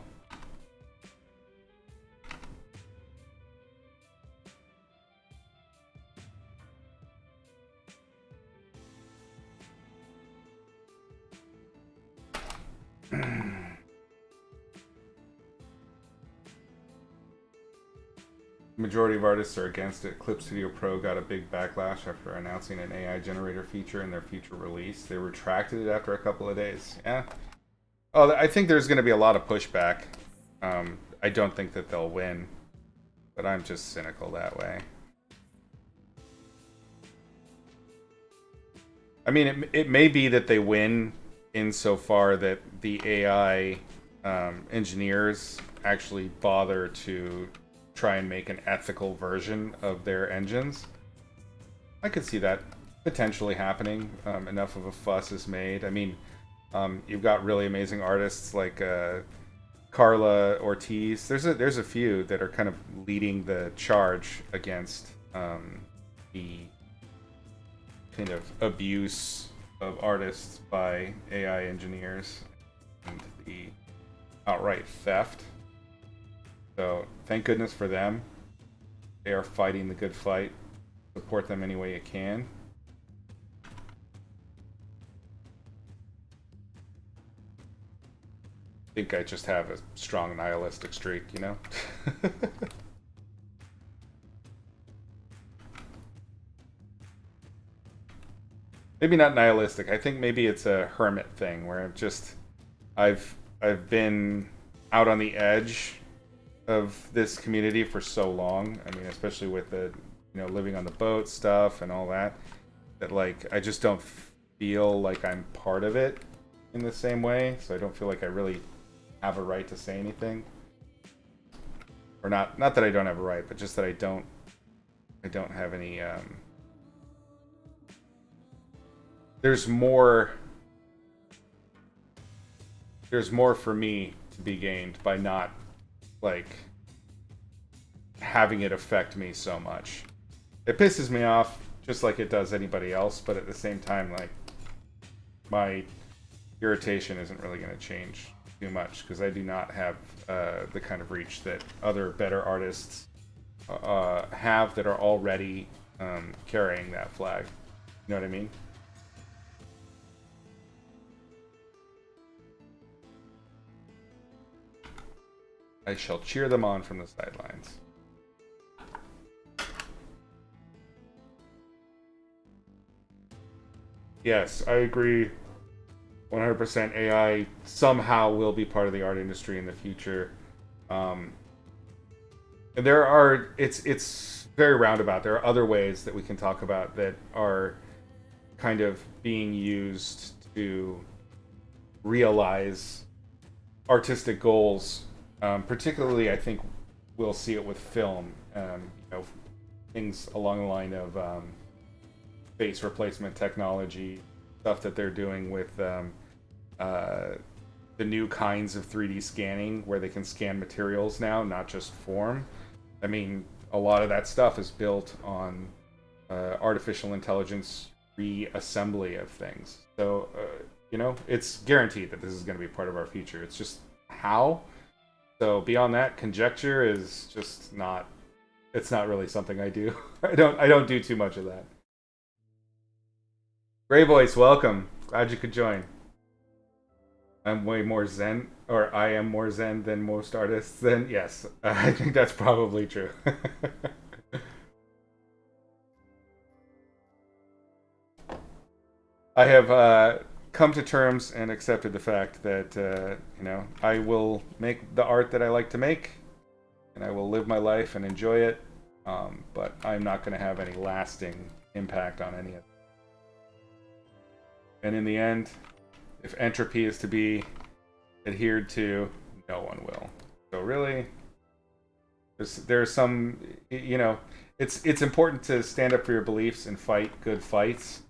Majority of artists are against it. Clip Studio Pro got a big backlash after announcing an AI generator feature in their future release. They retracted it after a couple of days. Yeah. Oh, I think there's going to be a lot of pushback. I don't think that they'll win, but I'm just cynical that way. I mean, it may be that they win insofar that the AI engineers actually bother to try and make an ethical version of their engines. I could see that potentially happening. Enough of a fuss is made. I mean, you've got really amazing artists like Carla Ortiz. There's a few that are kind of leading the charge against the kind of abuse of artists by AI engineers and the outright theft. So thank goodness for them. They are fighting the good fight. Support them any way you can. I think I just have a strong nihilistic streak, you know? Maybe not nihilistic. I think maybe it's a hermit thing where I've been out on the edge of this community for so long. I mean, especially with the living on the boat stuff and all that, that like I just don't feel like I'm part of it in the same way. So I don't feel like I really have a right to say anything. Or not that I don't have a right, but just that I don't have any there's more for me to be gained by not like having it affect me so much. It pisses me off just like it does anybody else, but at the same time, like, my irritation isn't really going to change too much because I do not have the kind of reach that other better artists have that are already carrying that flag. You know what I mean? I shall cheer them on from the sidelines. Yes, I agree 100%. AI somehow will be part of the art industry in the future. And there are, it's very roundabout. There are other ways that we can talk about that are kind of being used to realize artistic goals. Particularly, I think we'll see it with film. Things along the line of face replacement technology, stuff that they're doing with the new kinds of 3D scanning, where they can scan materials now, not just form. I mean, a lot of that stuff is built on artificial intelligence reassembly of things. So, it's guaranteed that this is going to be part of our future. It's just how. So beyond that, conjecture is just not. It's not really something I do. I don't do too much of that. Gray Voice, welcome. Glad you could join. I'm way more zen, or I am more zen than most artists. Then yes, I think that's probably true. I have come to terms and accepted the fact that I will make the art that I like to make, and I will live my life and enjoy it. But I'm not going to have any lasting impact on any of it. And in the end, if entropy is to be adhered to, no one will. So really, there's some, it's important to stand up for your beliefs and fight good fights,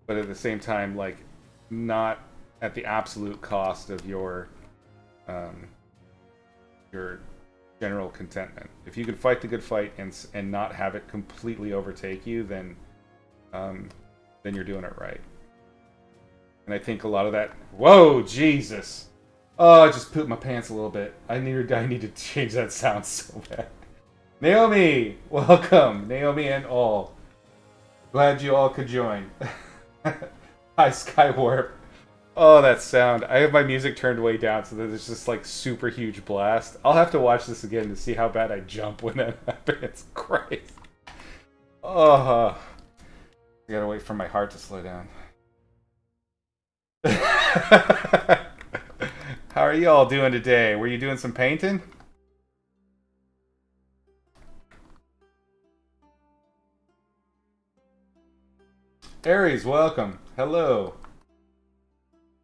but at the same time, like, not at the absolute cost of your general contentment. If you can fight the good fight and not have it completely overtake you, then you're doing it right. And I think a lot of that. Whoa, Jesus! Oh, I just pooped my pants a little bit. I need to change that sound so bad. Naomi, welcome, Naomi and all. Glad you all could join. Hi, Skywarp. Oh, that sound. I have my music turned way down so that there's just like super huge blast. I'll have to watch this again to see how bad I jump when that happens. It's crazy. Oh, I gotta wait for my heart to slow down. How are you all doing today? Were you doing some painting? Aries, welcome. Hello.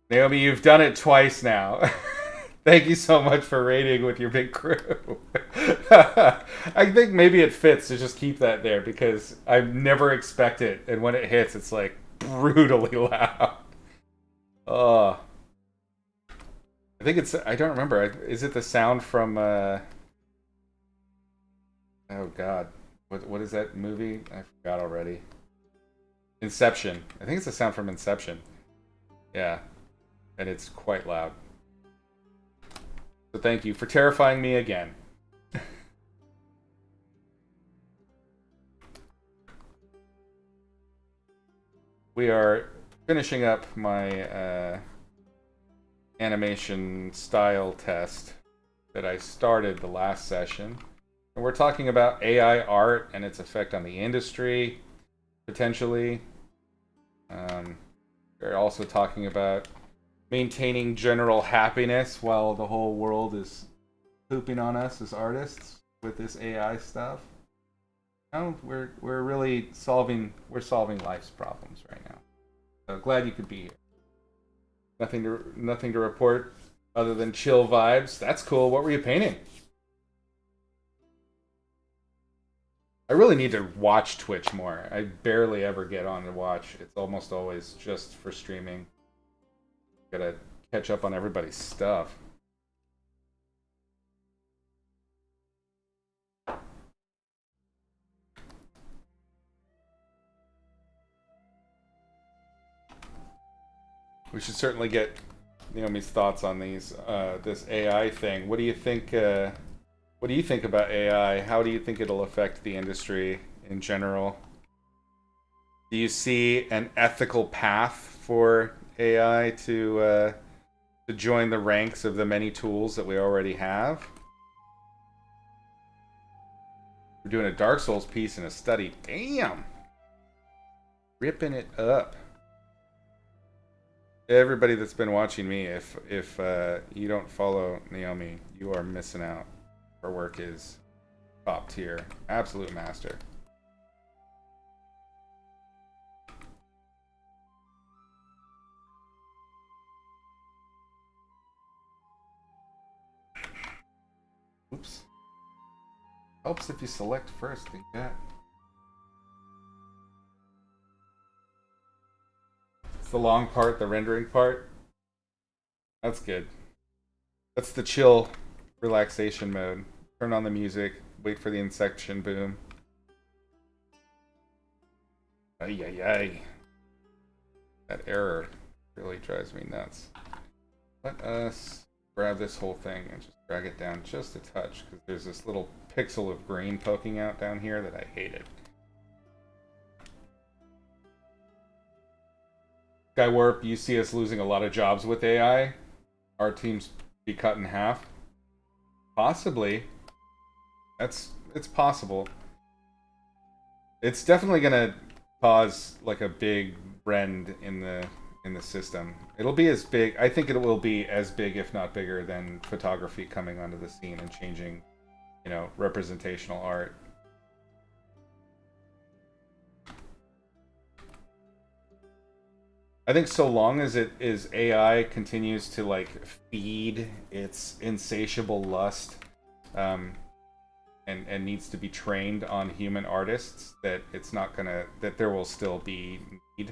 Naomi, you've done it twice now. Thank you so much for raiding with your big crew. I think maybe it fits to just keep that there because I never expect it, and when it hits, it's like brutally loud. Oh, I think it's. I don't remember. Is it the sound from? Oh God, what is that movie? I forgot already. Inception. I think it's the sound from Inception. Yeah, and it's quite loud. So thank you for terrifying me again. We are finishing up my animation style test that I started the last session. And we're talking about AI art and its effect on the industry, potentially. We're also talking about maintaining general happiness while the whole world is pooping on us as artists with this AI stuff. No, we're really solving life's problems right now. So glad you could be here. Nothing to report other than chill vibes. That's cool. What were you painting? I really need to watch Twitch more. I barely ever get on to watch. It's almost always just for streaming. Gotta catch up on everybody's stuff. We should certainly get Naomi's thoughts on these this AI thing. What do you think? What do you think about AI? How do you think it'll affect the industry in general? Do you see an ethical path for AI to join the ranks of the many tools that we already have? We're doing a Dark Souls piece and a study. Damn! Ripping it up. Everybody that's been watching me, if you don't follow Naomi, you are missing out. Her work is top tier. Absolute master. Oops. Helps if you select first, think that. It's the long part, the rendering part. That's good. That's the chill relaxation mode. Turn on the music, wait for the insection boom. Ay ay ay. That error really drives me nuts. Let us grab this whole thing and just drag it down just a touch because there's this little pixel of green poking out down here that I hated. Guy Warp, you see us losing a lot of jobs with AI? Our teams be cut in half? Possibly. It's possible. It's definitely gonna cause like a big rend in the system. It'll be as big. I think it will be as big, if not bigger, than photography coming onto the scene and changing, representational art. I think so long as AI continues to like feed its insatiable lust, and needs to be trained on human artists, that there will still be need.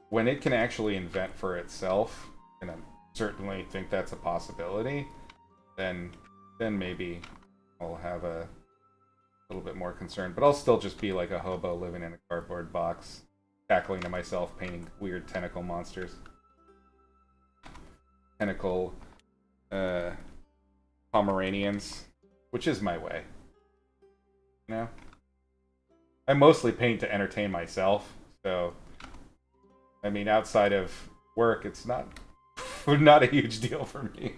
When it can actually invent for itself, and I certainly think that's a possibility, then maybe I'll have a little bit more concern. But I'll still just be like a hobo living in a cardboard box, cackling to myself, painting weird tentacle monsters. Tentacle Pomeranians, which is my way. I mostly paint to entertain myself, so I mean, outside of work, it's not a huge deal for me.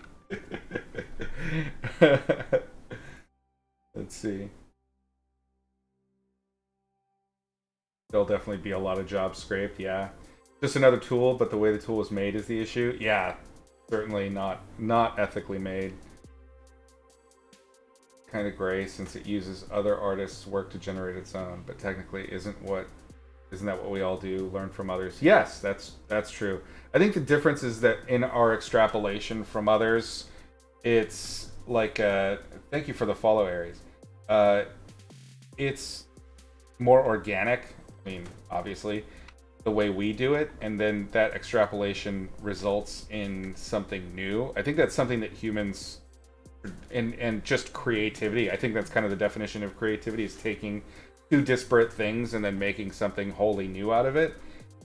Let's see. There'll definitely be a lot of jobs scraped, yeah. Just another tool, but the way the tool was made is the issue. Yeah, certainly not ethically made. Kind of gray since it uses other artists' work to generate its own, but technically isn't what Isn't that what we all do? Learn from others. Yes, that's true. I think the difference is that in our extrapolation from others, it's like thank you for the follow, Aries. Uh, it's more organic. I mean, obviously, the way we do it, and then that extrapolation results in something new. I think that's something that humans and just creativity. I think that's kind of the definition of creativity, is taking two disparate things and then making something wholly new out of it.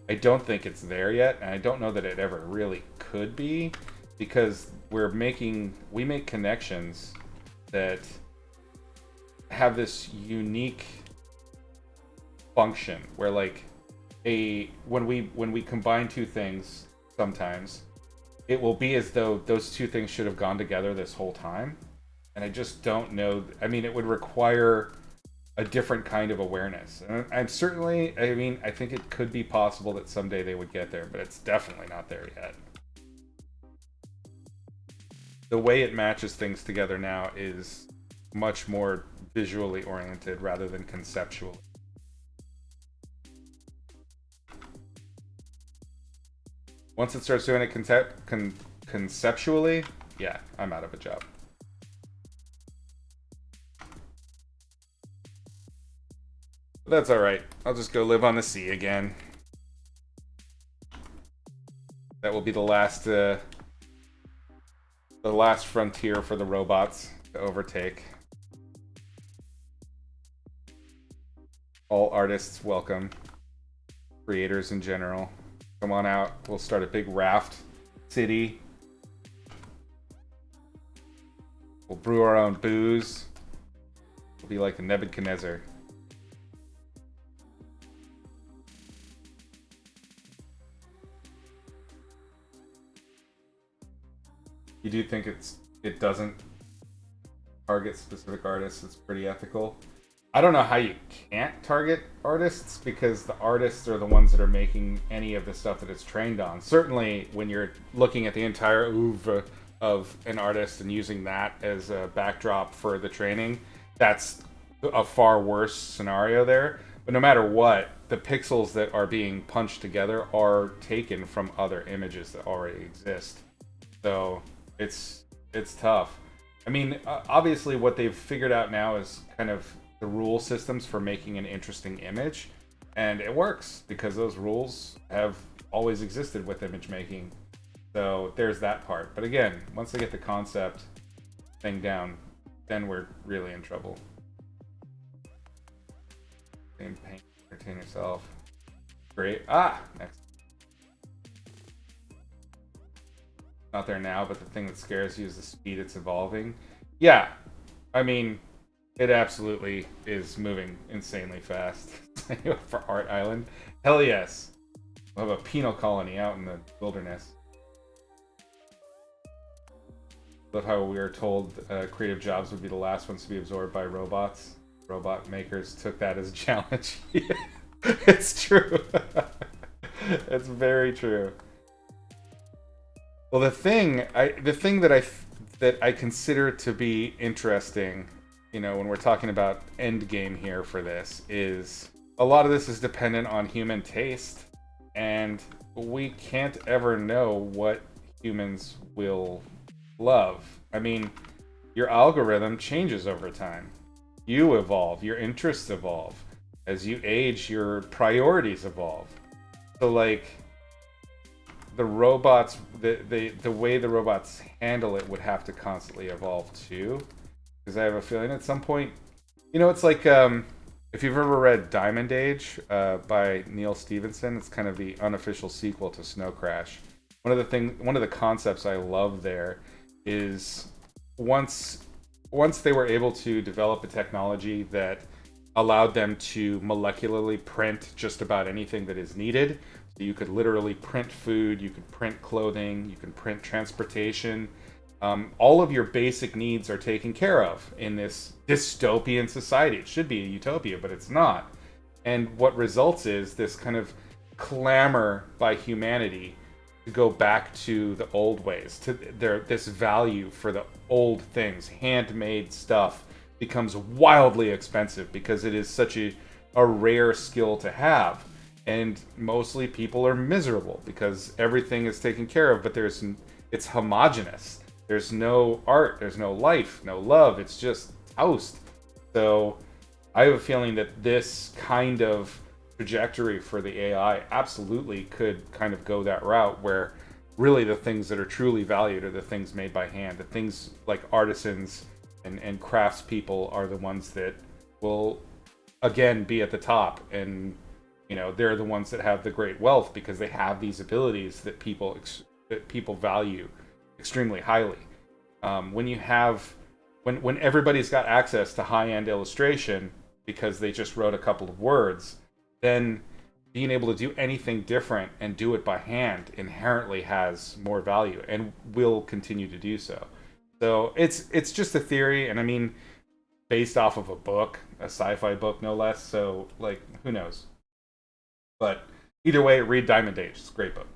I don't think it's there yet, and I don't know that it ever really could be, because we make connections that have this unique function where, like, when we combine two things, sometimes it will be as though those two things should have gone together this whole time. And I just don't know. I mean, it would require a different kind of awareness. And I'm certainly, I mean, I think it could be possible that someday they would get there, but it's definitely not there yet. The way it matches things together now is much more visually oriented rather than conceptual. Once it starts doing it conceptually, yeah, I'm out of a job. But that's all right. I'll just go live on the sea again. That will be the last frontier for the robots to overtake. All artists welcome. Creators in general. Come on out. We'll start a big raft city. We'll brew our own booze. We'll be like the Nebuchadnezzar. You do think it doesn't target specific artists? It's pretty ethical. I don't know how you can't target artists, because the artists are the ones that are making any of the stuff that it's trained on. Certainly, when you're looking at the entire oeuvre of an artist and using that as a backdrop for the training, that's a far worse scenario there. But no matter what, the pixels that are being punched together are taken from other images that already exist. So it's tough. I mean, obviously what they've figured out now is kind of the rule systems for making an interesting image, and it works because those rules have always existed with image making. So there's that part. But again, once they get the concept thing down, then we're really in trouble. Paint, entertain yourself. Great. Next. Not there now, but the thing that scares you is the speed it's evolving. Yeah, I mean, it absolutely is moving insanely fast. For Art Island, hell yes. We'll have a penal colony out in the wilderness. Love how we were told creative jobs would be the last ones to be absorbed by robots. Robot makers took that as a challenge. It's true. It's very true. Well, the thing that I consider to be interesting, you know, when we're talking about end game here for this, is a lot of this is dependent on human taste, and we can't ever know what humans will love. I mean, your algorithm changes over time. You evolve, your interests evolve. As you age, your priorities evolve. So, like, the robots, the way the robots handle it would have to constantly evolve too. Because I have a feeling at some point, you know, it's like if you've ever read Diamond Age by Neil Stephenson, it's kind of the unofficial sequel to Snow Crash. One of the concepts I love there is once they were able to develop a technology that allowed them to molecularly print just about anything that is needed. So you could literally print food, you could print clothing, you can print transportation. All of your basic needs are taken care of in this dystopian society. It should be a utopia, but it's not. And what results is this kind of clamor by humanity to go back to the old ways, to this value for the old things. Handmade stuff becomes wildly expensive because it is such a rare skill to have. and mostly people are miserable because everything is taken care of, but it's homogenous. There's no art, there's no life, no love. It's just toast. So I have a feeling that this kind of trajectory for the AI absolutely could kind of go that route where really the things that are truly valued are the things made by hand. The things like artisans and craftspeople are the ones that will again be at the top, and they're the ones that have the great wealth because they have these abilities that people value extremely highly. When you have when everybody's got access to high-end illustration because they just wrote a couple of words, then being able to do anything different and do it by hand inherently has more value and will continue to do so. So it's just a theory, and I mean, based off of a book, a sci-fi book no less. So like, who knows? But either way, read Diamond Age. It's a great book.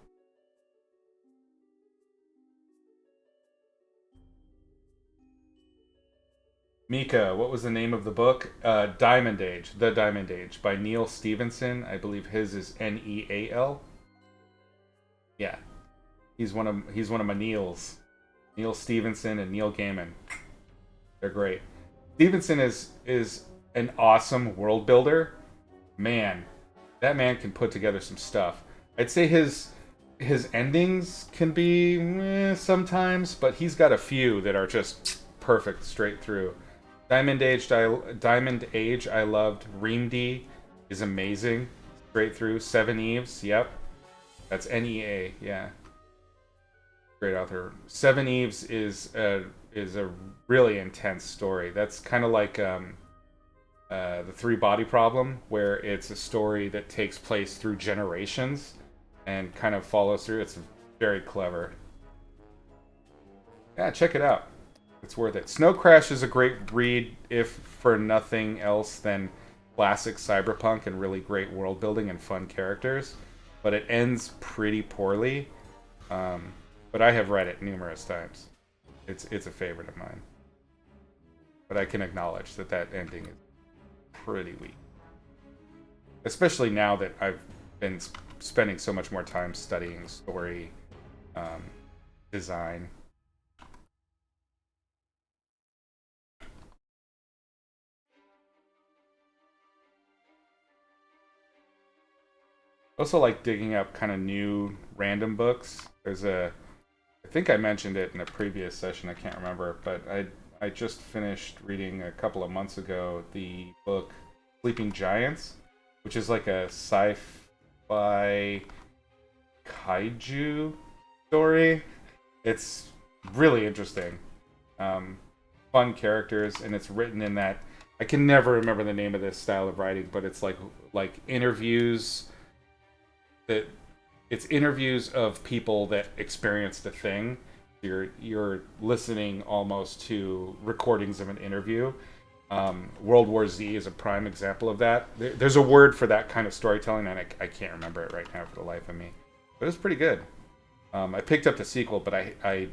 Mika, what was the name of the book? Diamond Age, The Diamond Age by Neil Stevenson. I believe his is Neal. Yeah, he's one of my Neils. Neil Stevenson and Neil Gaiman. They're great. Stevenson is an awesome world builder. Man, that man can put together some stuff. I'd say his endings can be sometimes, but he's got a few that are just perfect straight through. Diamond Age, I loved. Reamd is amazing, straight through. Seven Eves, yep, that's NEA, yeah, great author. Seven Eves is a really intense story. That's kind of like the Three Body Problem, where it's a story that takes place through generations and kind of follows through. It's very clever. Yeah, check it out. It's worth it. Snow Crash is a great read, if for nothing else than classic cyberpunk and really great world building and fun characters. But it ends pretty poorly. But I have read it numerous times. It's a favorite of mine. But I can acknowledge that ending is pretty weak. Especially now that I've been spending so much more time studying story um, design. Also like digging up kind of new random books. I think I mentioned it in a previous session, I can't remember, but I just finished reading a couple of months ago the book Sleeping Giants, which is like a sci-fi kaiju story. It's really interesting. Fun characters, and it's written in that, I can never remember the name of this style of writing, but it's like interviews that it's interviews of people that experienced a thing. You're listening almost to recordings of an interview. World War Z is a prime example of that. There's a word for that kind of storytelling, and I can't remember it right now for the life of me. But it's pretty good. I picked up the sequel, but I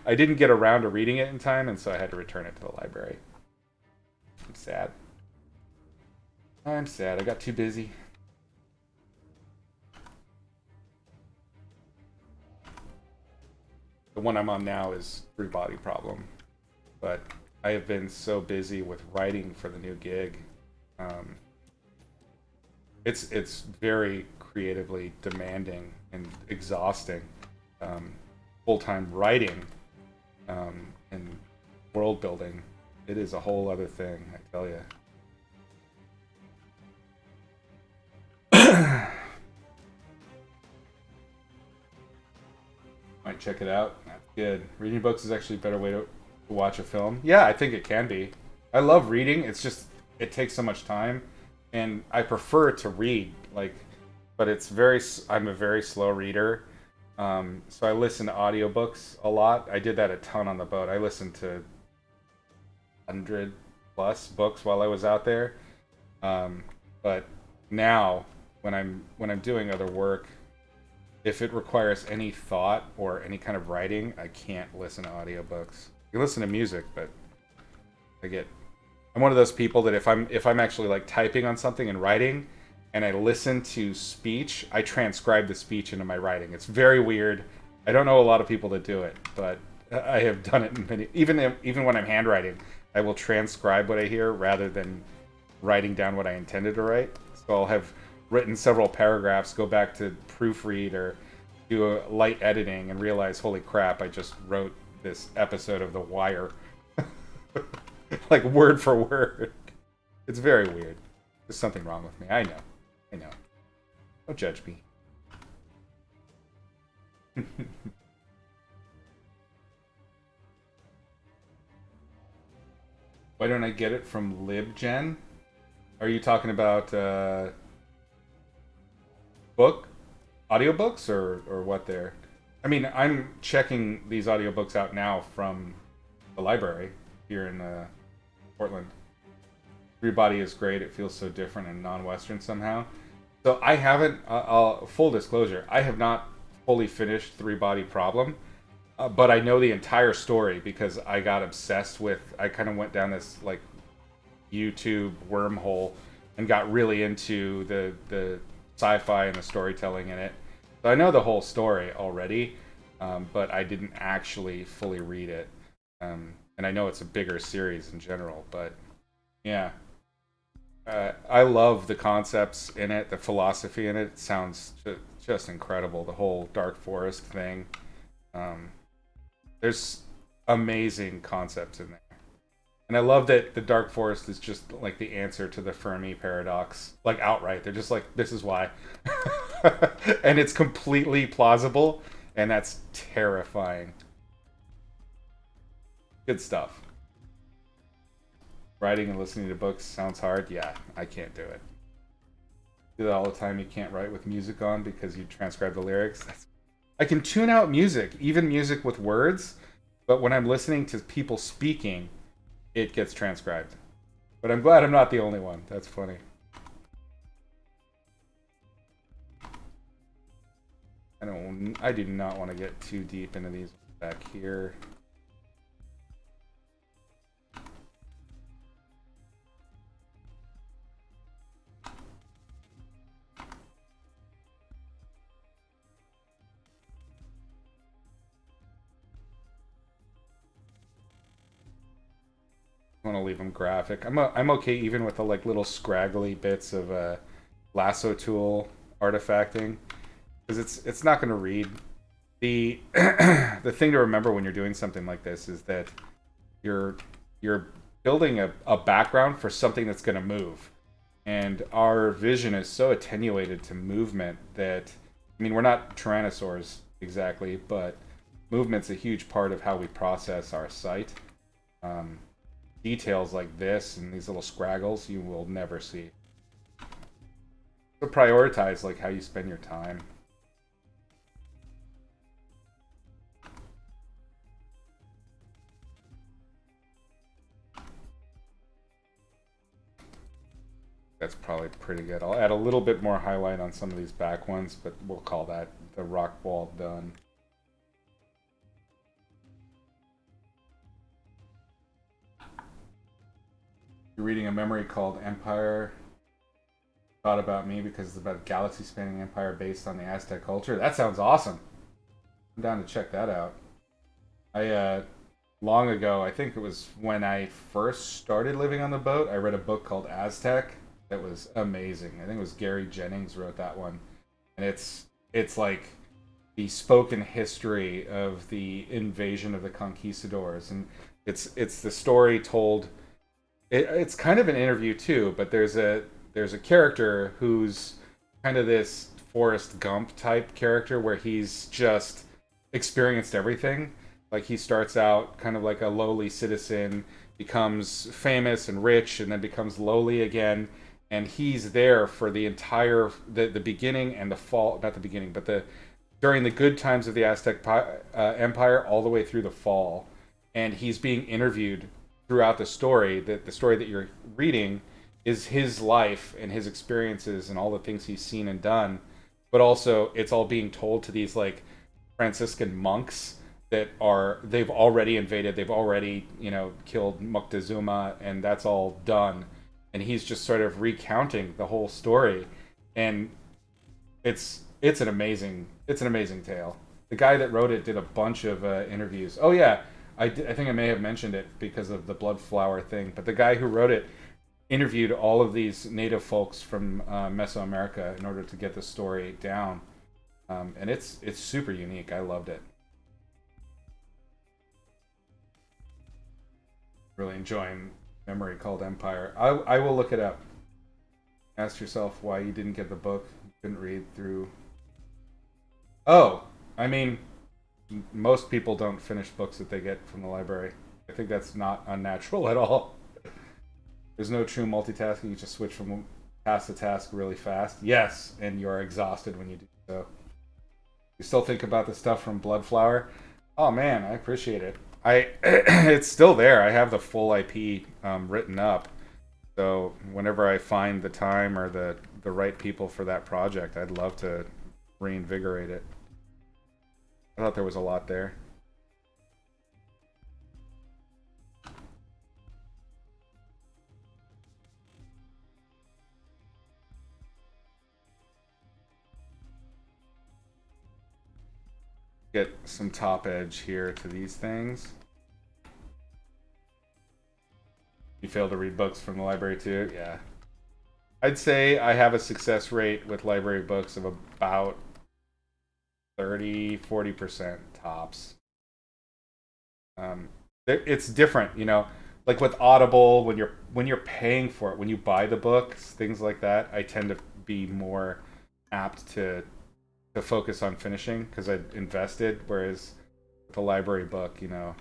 I didn't get around to reading it in time, and so I had to return it to the library. I'm sad. I'm sad. I got too busy. The one I'm on now is Three Body Problem, but I have been so busy with writing for the new gig. Um, it's very creatively demanding and exhausting. Full time writing and world building, it is a whole other thing, I tell you. Might check it out. That's good. Reading books is actually a better way to watch a film. Yeah, I think it can be. I love reading. It's just it takes so much time, and I prefer to read. But it's I'm a very slow reader, so I listen to audiobooks a lot. I did that a ton on the boat. I listened to 100+ books while I was out there. But now, when I'm doing other work, if it requires any thought or any kind of writing, I can't listen to audiobooks. I can listen to music, but I'm one of those people that if I'm actually like typing on something and writing, and I listen to speech, I transcribe the speech into my writing. It's very weird. I don't know a lot of people that do it, but I have done it in many. Even when I'm handwriting, I will transcribe what I hear rather than writing down what I intended to write. So I'll have written several paragraphs, go back to proofread or do a light editing, and realize, holy crap, I just wrote this episode of The Wire, like word for word. It's very weird. There's something wrong with me. I know. I know. Don't judge me. Why don't I get it from LibGen? Are you talking about book audiobooks or what there? I mean, I'm checking these audiobooks out now from the library here in Portland. Everybody is great. It feels so different and non-Western somehow. So I haven't. Full disclosure, I have not fully finished Three Body Problem, but I know the entire story because I got obsessed with. I kind of went down this like YouTube wormhole and got really into the sci-fi and the storytelling in it. So I know the whole story already, but I didn't actually fully read it. And I know it's a bigger series in general, but yeah. I love the concepts in it, the philosophy in it. It sounds just incredible. The whole Dark Forest thing. Um, there's amazing concepts in there. And I love that the Dark Forest is just like the answer to the Fermi paradox. Like outright. They're just like, this is why. And it's completely plausible, and that's terrifying. Good stuff. Writing and listening to books sounds hard. Yeah, I can't do it. Do that all the time. You can't write with music on because you transcribe the lyrics. I can tune out music, even music with words, but when I'm listening to people speaking, it gets transcribed. But I'm glad I'm not the only one. That's funny. I do not want to get too deep into these back here. I want to leave them graphic. I'm okay even with the like little scraggly bits of lasso tool artifacting because it's not going to read. The the thing to remember when you're doing something like this is that you're you're building a background for something that's going to move, and our vision is so attenuated to movement that I mean we're not tyrannosaurs exactly, but movement's a huge part of how we process our sight. Um, Details like this and these little scraggles you will never see. So prioritize like how you spend your time. That's probably pretty good. I'll add a little bit more highlight on some of these back ones, but we'll call that the rock wall done. You're reading a memory called Empire. Thought about me because it's about a galaxy spanning empire based on the Aztec culture. That sounds awesome. I'm down to check that out. I long ago, I think it was when I first started living on the boat, I read a book called Aztec that was amazing. I think it was Gary Jennings wrote that one. And it's like the spoken history of the invasion of the conquistadors, and it's the story told. It's kind of an interview too, but there's a character who's kind of this Forrest Gump type character where he's just experienced everything. Like he starts out kind of like a lowly citizen, becomes famous and rich, and then becomes lowly again. And he's there for the entire the beginning and the fall, not the beginning, but the during the good times of the Aztec Empire all the way through the fall. And he's being interviewed throughout the story. That the story that you're reading is his life and his experiences and all the things he's seen and done, but also it's all being told to these like Franciscan monks that they've already invaded, they've already killed Moctezuma, and that's all done, and he's just sort of recounting the whole story, and it's an amazing tale. The guy that wrote it did a bunch of interviews. Oh yeah, I think I may have mentioned it because of the blood flower thing. But the guy who wrote it interviewed all of these native folks from Mesoamerica in order to get the story down, and it's super unique. I loved it. Really enjoying Memory Called Empire. I will look it up. Ask yourself why you didn't get the book. You couldn't read through. Oh, I mean, most people don't finish books that they get from the library. I think that's not unnatural at all. There's no true multitasking. You just switch from task to task really fast. Yes, and you're exhausted when you do so. You still think about the stuff from Bloodflower? Oh man, I appreciate it. I it's still there. I have the full IP written up. So whenever I find the time or the right people for that project, I'd love to reinvigorate it. I thought there was a lot there. Get some top edge here to these things. You fail to read books from the library too? Yeah. I'd say I have a success rate with library books of about 30-40% tops. It's different, you know. Like with Audible, when you're paying for it, when you buy the books, things like that, I tend to be more apt to focus on finishing because I invested. Whereas with a library book, you know,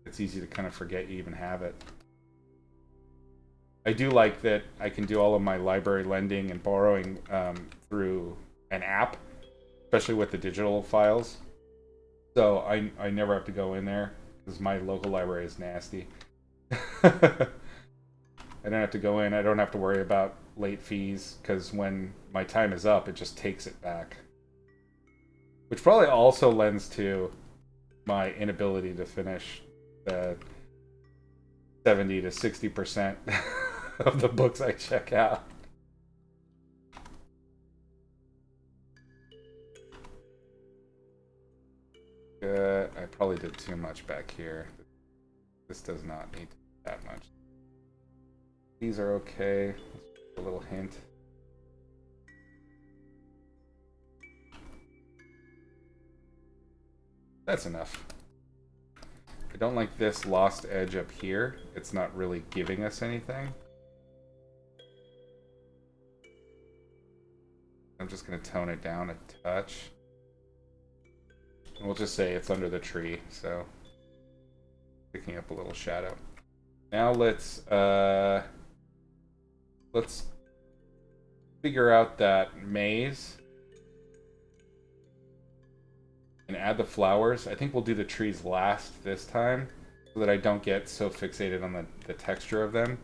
it's easy to kind of forget you even have it. I do like that I can do all of my library lending and borrowing through an app, especially with the digital files. So I never have to go in there because my local library is nasty. I don't have to go in. I don't have to worry about late fees because when my time is up, it just takes it back. Which probably also lends to my inability to finish the 70 to 60% of the books I check out. I probably did too much back here. This does not need that much. These are okay. A little hint. That's enough. I don't like this lost edge up here. It's not really giving us anything. I'm just going to tone it down a touch. And we'll just say it's under the tree, so picking up a little shadow. Now let's figure out that maze and add the flowers. I think we'll do the trees last this time so that I don't get so fixated on the texture of them.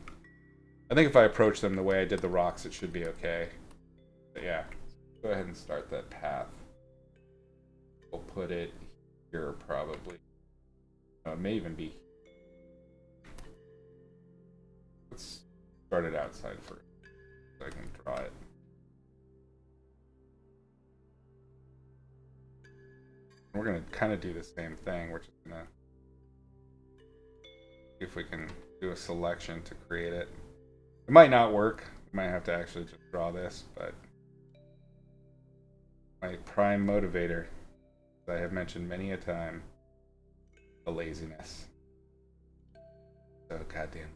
I think if I approach them the way I did the rocks, it should be okay. But yeah, go ahead and start that path. We'll put it here probably. It may even be. Let's start it outside first so I can draw it. We're gonna kind of do the same thing. We're just gonna see if we can do a selection to create it. It might not work. We might have to actually just draw this, but my prime motivator, as I have mentioned many a time, the laziness. So goddamn.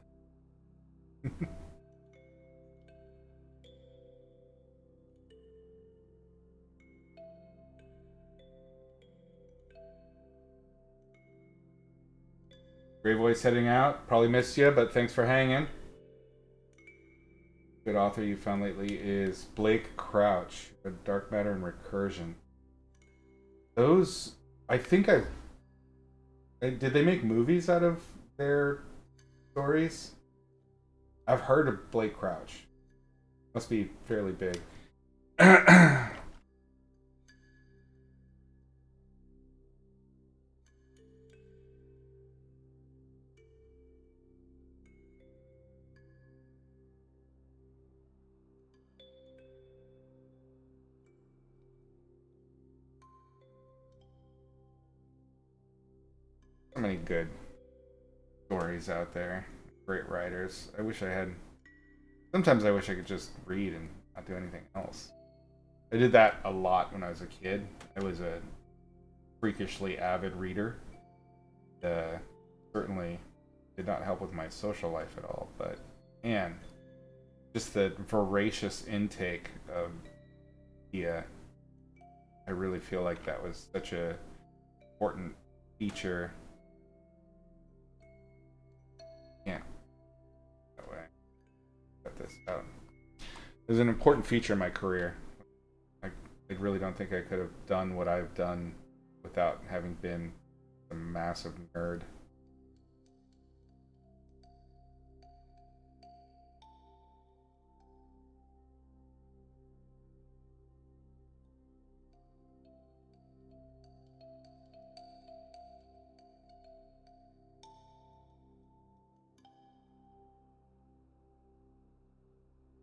Gray Voice heading out. Probably missed you, but thanks for hanging. Good author you found lately is Blake Crouch, Dark Matter and Recursion. Those, I think did they make movies out of their stories? I've heard of Blake Crouch. Must be fairly big. So many good stories out there. Great writers. I wish I had. Sometimes I wish I could just read and not do anything else. I did that a lot when I was a kid. I was a freakishly avid reader. Certainly did not help with my social life at all, but man, just the voracious intake of media, I really feel like that was such a important feature. Yeah, that way. Cut this out. It was an important feature in my career. I really don't think I could have done what I've done without having been a massive nerd.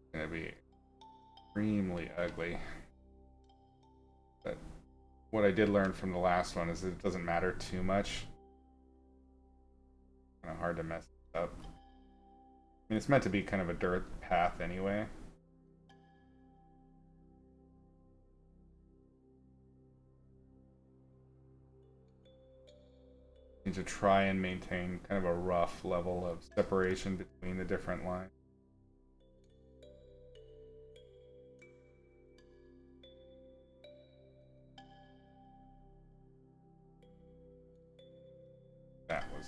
It's gonna be extremely ugly. But what I did learn from the last one is that it doesn't matter too much. Kind of hard to mess it up. I mean, it's meant to be kind of a dirt path anyway. Need to try and maintain kind of a rough level of separation between the different lines. That was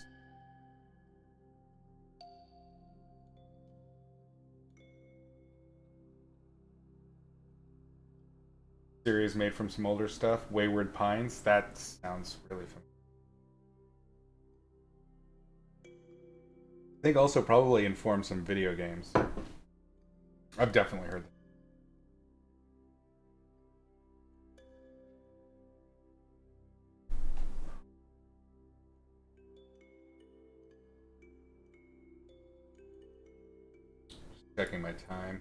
series made from some older stuff. Wayward Pines. That sounds really familiar. I think also probably informed some video games. I've definitely heard that. Just checking my time.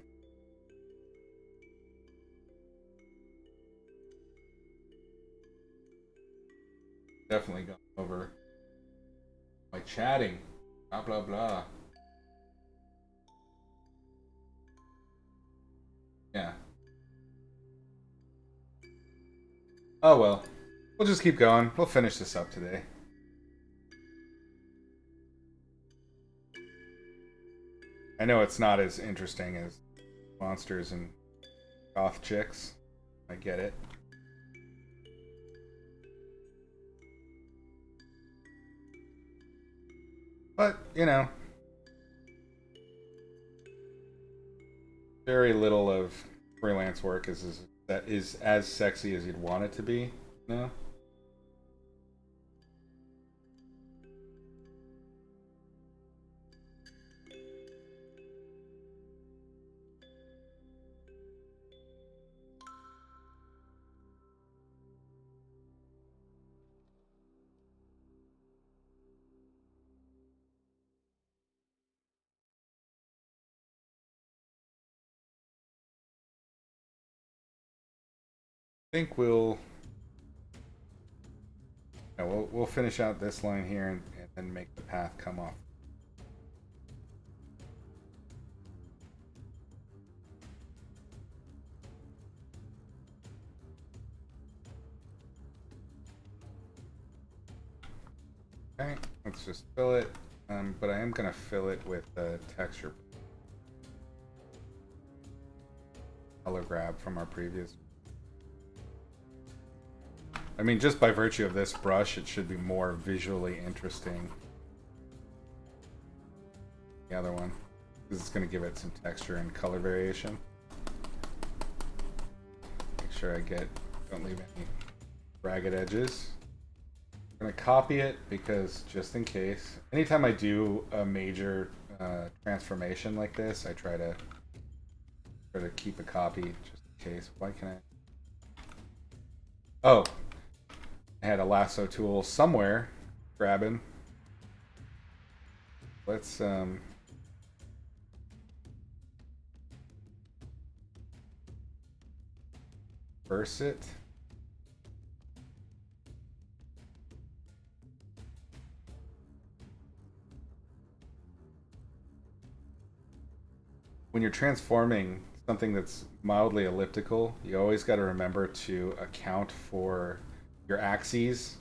Definitely gone over my chatting. Blah blah blah. Yeah. Oh well. We'll just keep going. We'll finish this up today. I know it's not as interesting as monsters and goth chicks. I get it. But, you know, very little of freelance work that is as sexy as you'd want it to be. No? I think we'll finish out this line here and then make the path come off. Okay, let's just fill it. But I am gonna fill it with the texture color grab from our previous. I mean, just by virtue of this brush, it should be more visually interesting. The other one, because it's going to give it some texture and color variation. Make sure don't leave any ragged edges. I'm going to copy it because just in case. Anytime I do a major transformation like this, I try to keep a copy just in case. Why can I? Oh. I had a lasso tool somewhere grabbing. Let's verse it. when you're transforming something that's mildly elliptical, you always got to remember to account for your axes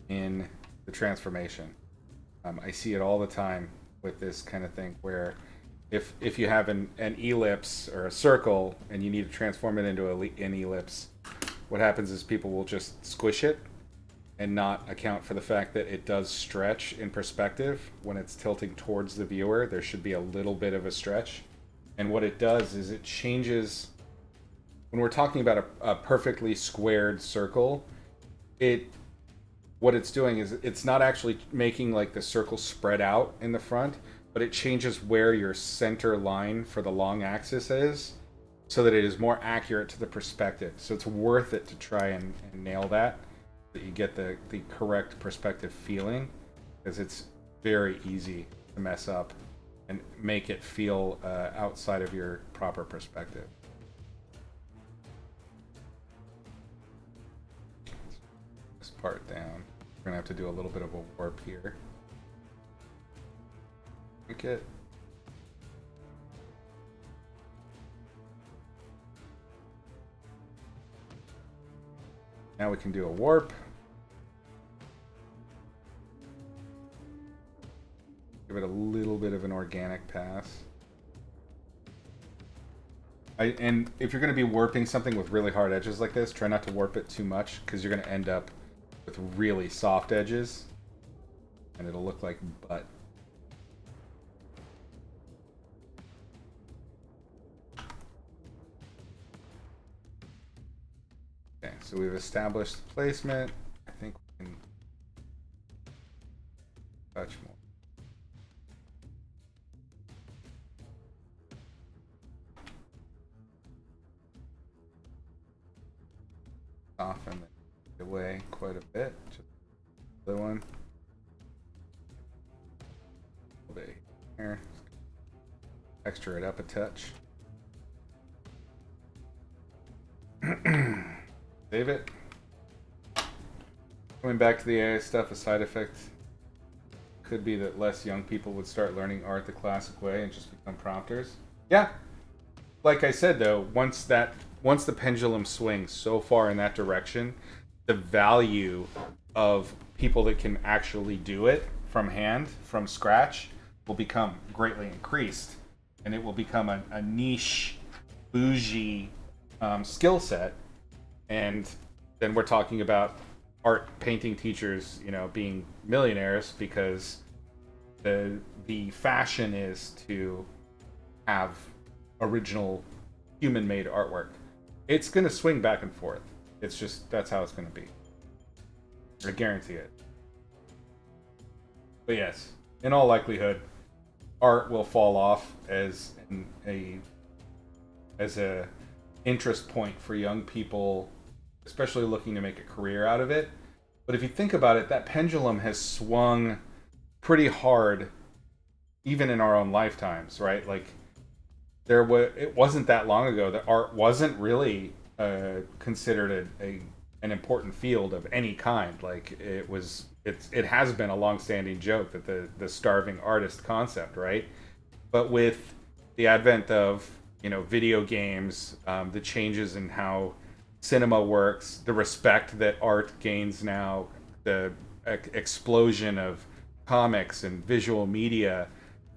in the transformation. I see it all the time with this kind of thing where if you have an ellipse or a circle and you need to transform it into an ellipse, what happens is people will just squish it and not account for the fact that it does stretch in perspective when it's tilting towards the viewer. There should be a little bit of a stretch. And what it does is it changes. When we're talking about a perfectly squared circle, it what it's doing is it's not actually making like the circle spread out in the front, but it changes where your center line for the long axis is so that it is more accurate to the perspective. So it's worth it to try and nail that you get the correct perspective feeling, because it's very easy to mess up and make it feel outside of your proper perspective. This part down. We're gonna have to do a little bit of a warp here. Make it. Now we can do a warp. Give it a little bit of an organic pass. And if you're going to be warping something with really hard edges like this, try not to warp it too much, because you're going to end up with really soft edges and it'll look like butt. Okay, so we've established the placement. I think we can touch more. Soften it away quite a bit. Just the other one. A little bit here. Texture it up a touch. Save it. Coming back to the AI stuff, a side effect could be that less young people would start learning art the classic way and just become prompters. Yeah. Like I said though, once the pendulum swings so far in that direction, the value of people that can actually do it from hand, from scratch, will become greatly increased. And it will become a niche, bougie skill set. And then we're talking about art painting teachers, being millionaires because the fashion is to have original human-made artwork. It's going to swing back and forth. It's just, that's how it's going to be. I guarantee it. But yes, in all likelihood, art will fall off as a interest point for young people, especially looking to make a career out of it. But if you think about it, that pendulum has swung pretty hard, even in our own lifetimes, right? Like, it wasn't that long ago that art wasn't really considered an important field of any kind. Like, it has been a long-standing joke that the starving artist concept, right? But with the advent of video games, the changes in how cinema works, the respect that art gains now, the explosion of comics and visual media,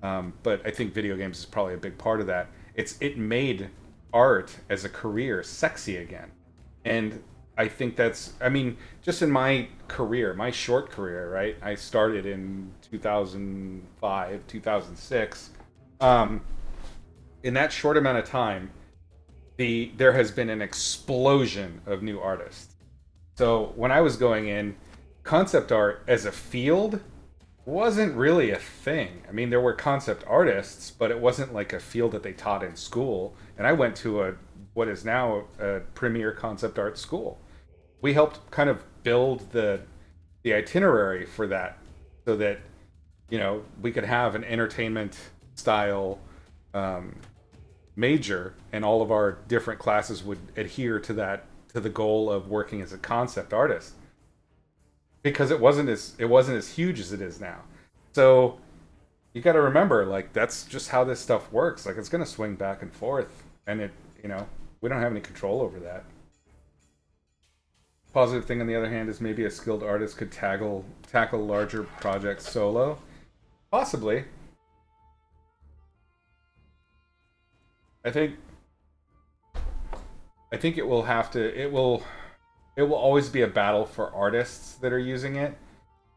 but I think video games is probably a big part of that. It made art as a career sexy again. And I think just in my career, my short career, right? I started in 2005, 2006. In that short amount of time, there has been an explosion of new artists. So when I was going in, concept art as a field wasn't really a thing. I mean, there were concept artists, but it wasn't like a field that they taught in school. And I went to what is now a premier concept art school. We helped kind of build the itinerary for that, so that we could have an entertainment style major, and all of our different classes would adhere to the goal of working as a concept artist, because it wasn't as huge as it is now. So you got to remember, like, that's just how this stuff works. Like, it's going to swing back and forth, and you know, we don't have any control over that. Positive thing, on the other hand, is maybe a skilled artist could tackle larger projects solo. Possibly. I think I think it will have to. It will always be a battle for artists that are using it,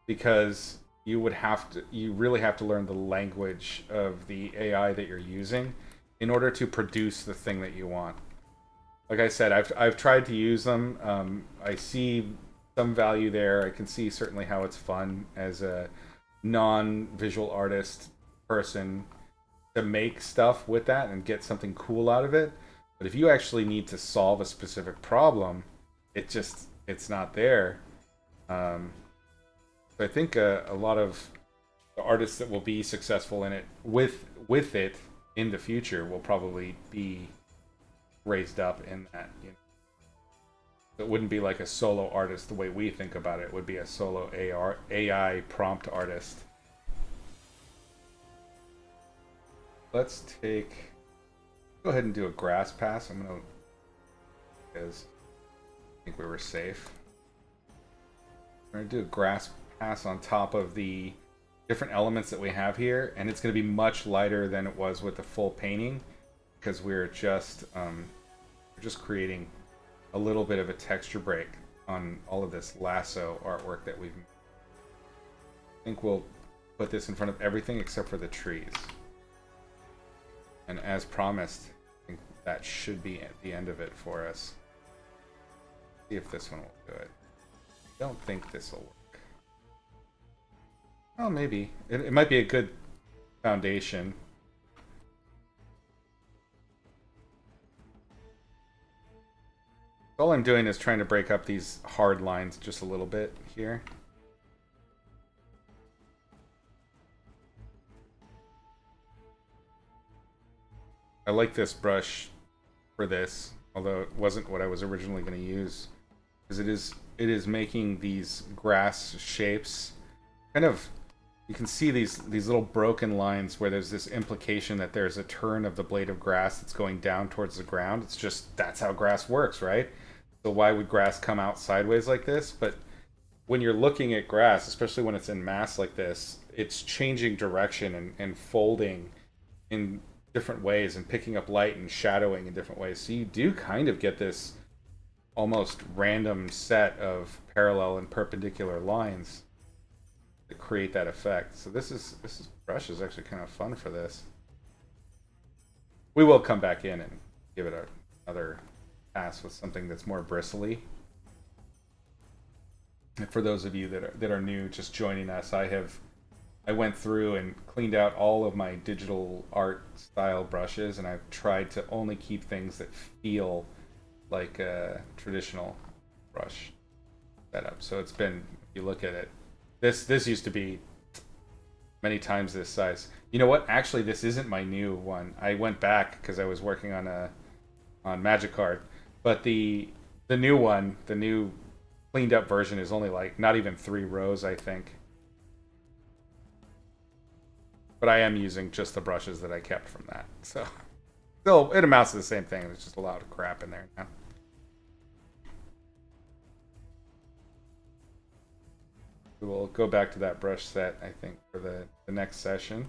because you really have to learn the language of the AI that you're using in order to produce the thing that you want. Like I said, I've tried to use them. I see some value there. I can see certainly how it's fun as a non-visual artist person to make stuff with that and get something cool out of it. But if you actually need to solve a specific problem, it's not there. Um, so I think a lot of the artists that will be successful in it with it in the future will probably be raised up in that. You know? It wouldn't be like a solo artist the way we think about it. It would be a solo AI prompt artist. Let's go ahead and do a grass pass. Because I think we were safe. We're gonna do a grass pass on top of the different elements that we have here, and it's gonna be much lighter than it was with the full painting, because we're just creating a little bit of a texture break on all of this lasso artwork that we've made. I think we'll put this in front of everything except for the trees. And as promised, I think that should be at the end of it for us. See if this one will do it. I don't think this will work. Oh, maybe. It might be a good foundation. All I'm doing is trying to break up these hard lines just a little bit here. I like this brush for this, although it wasn't what I was originally going to use, because it is making these grass shapes kind of. You can see these little broken lines where there's this implication that there's a turn of the blade of grass that's going down towards the ground. It's just, that's how grass works, right? So why would grass come out sideways like this? But when you're looking at grass, especially when it's in mass like this, it's changing direction and folding in different ways and picking up light and shadowing in different ways. So you do kind of get this almost random set of parallel and perpendicular lines that create that effect. So this brush is actually kind of fun for this. We will come back in and give it another pass with something that's more bristly. And for those of you that are new, just joining us, I went through and cleaned out all of my digital art style brushes, and I've tried to only keep things that feel like a traditional brush setup. So it's been, if you look at it, this used to be many times this size. You know what? Actually, this isn't my new one. I went back because I was working on Magic Card, but the new one, the new cleaned up version, is only like not even 3 rows, I think. But I am using just the brushes that I kept from that. So still, it amounts to the same thing. There's just a lot of crap in there now. We will go back to that brush set, I think, for the next session.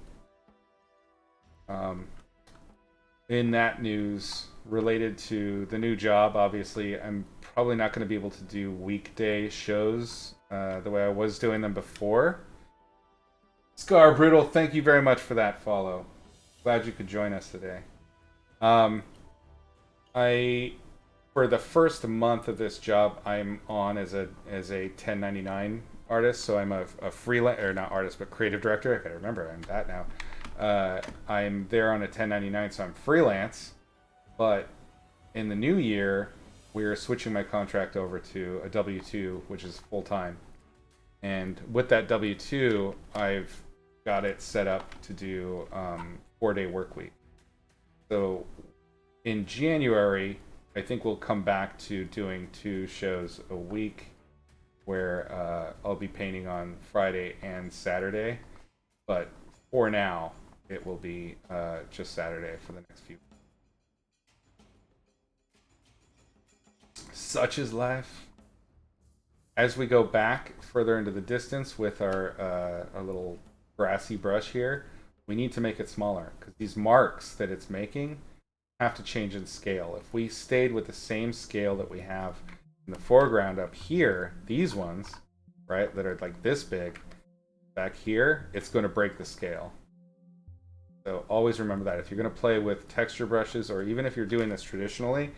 In that news, related to the new job, obviously, I'm probably not going to be able to do weekday shows the way I was doing them before. Scar Brutal, thank you very much for that follow. Glad you could join us today. For the first month of this job, I'm on as a 1099 artist, so I'm a freelance, or not artist, but creative director. I gotta remember, I'm that now. I'm there on a 1099, so I'm freelance. But in the new year, we're switching my contract over to a W-2, which is full time. And with that W-2, I've got it set up to do 4-day work week. So in January, I think we'll come back to doing 2 shows a week, where I'll be painting on Friday and Saturday. But for now, it will be just Saturday for the next few. Such is life. As we go back further into the distance with our little grassy brush here, we need to make it smaller because these marks that it's making have to change in scale. If we stayed with the same scale that we have in the foreground up here, these ones, right, that are like this big, back here, it's going to break the scale. So always remember that. If you're going to play with texture brushes, or even if you're doing this traditionally,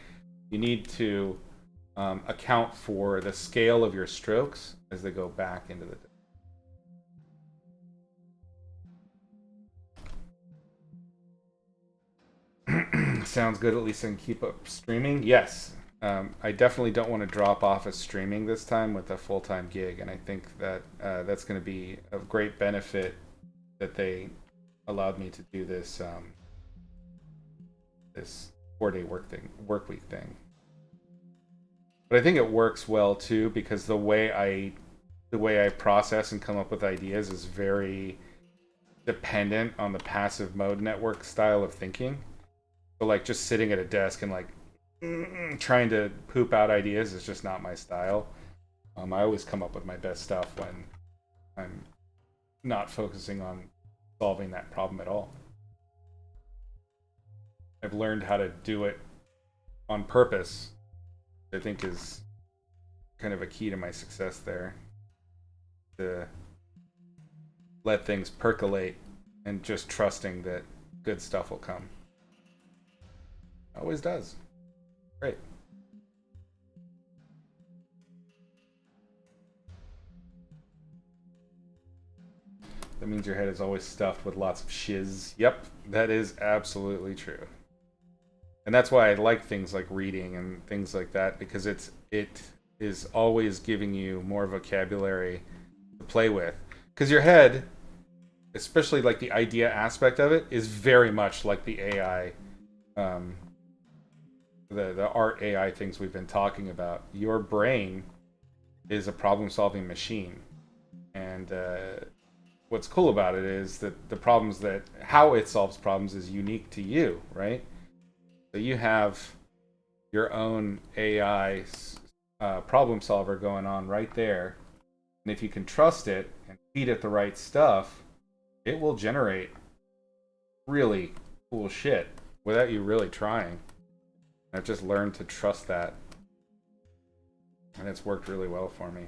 you need to account for the scale of your strokes as they go back into the... Sounds good. At least I can keep up streaming. Yes. I definitely don't want to drop off of streaming this time with a full-time gig, and I think that that's going to be of great benefit that they allowed me to do this this 4-day work week thing. But I think it works well too because the way I process and come up with ideas is very dependent on the passive mode network style of thinking. So like just sitting at a desk and like trying to poop out ideas is just not my style. I always come up with my best stuff when I'm not focusing on solving that problem at all. I've learned how to do it on purpose. I think is kind of a key to my success there. To let things percolate and just trusting that good stuff will come. Always does. Great. That means your head is always stuffed with lots of shiz. Yep, that is absolutely true. And that's why I like things like reading and things like that, because it is always giving you more vocabulary to play with. Because your head, especially like the idea aspect of it, is very much like the AI, the art AI things we've been talking about. Your brain is a problem-solving machine, and what's cool about it is that the problems that how it solves problems is unique to you, right? So you have your own AI problem solver going on right there, and if you can trust it and feed it the right stuff, it will generate really cool shit without you really trying. I've just learned to trust that, and it's worked really well for me.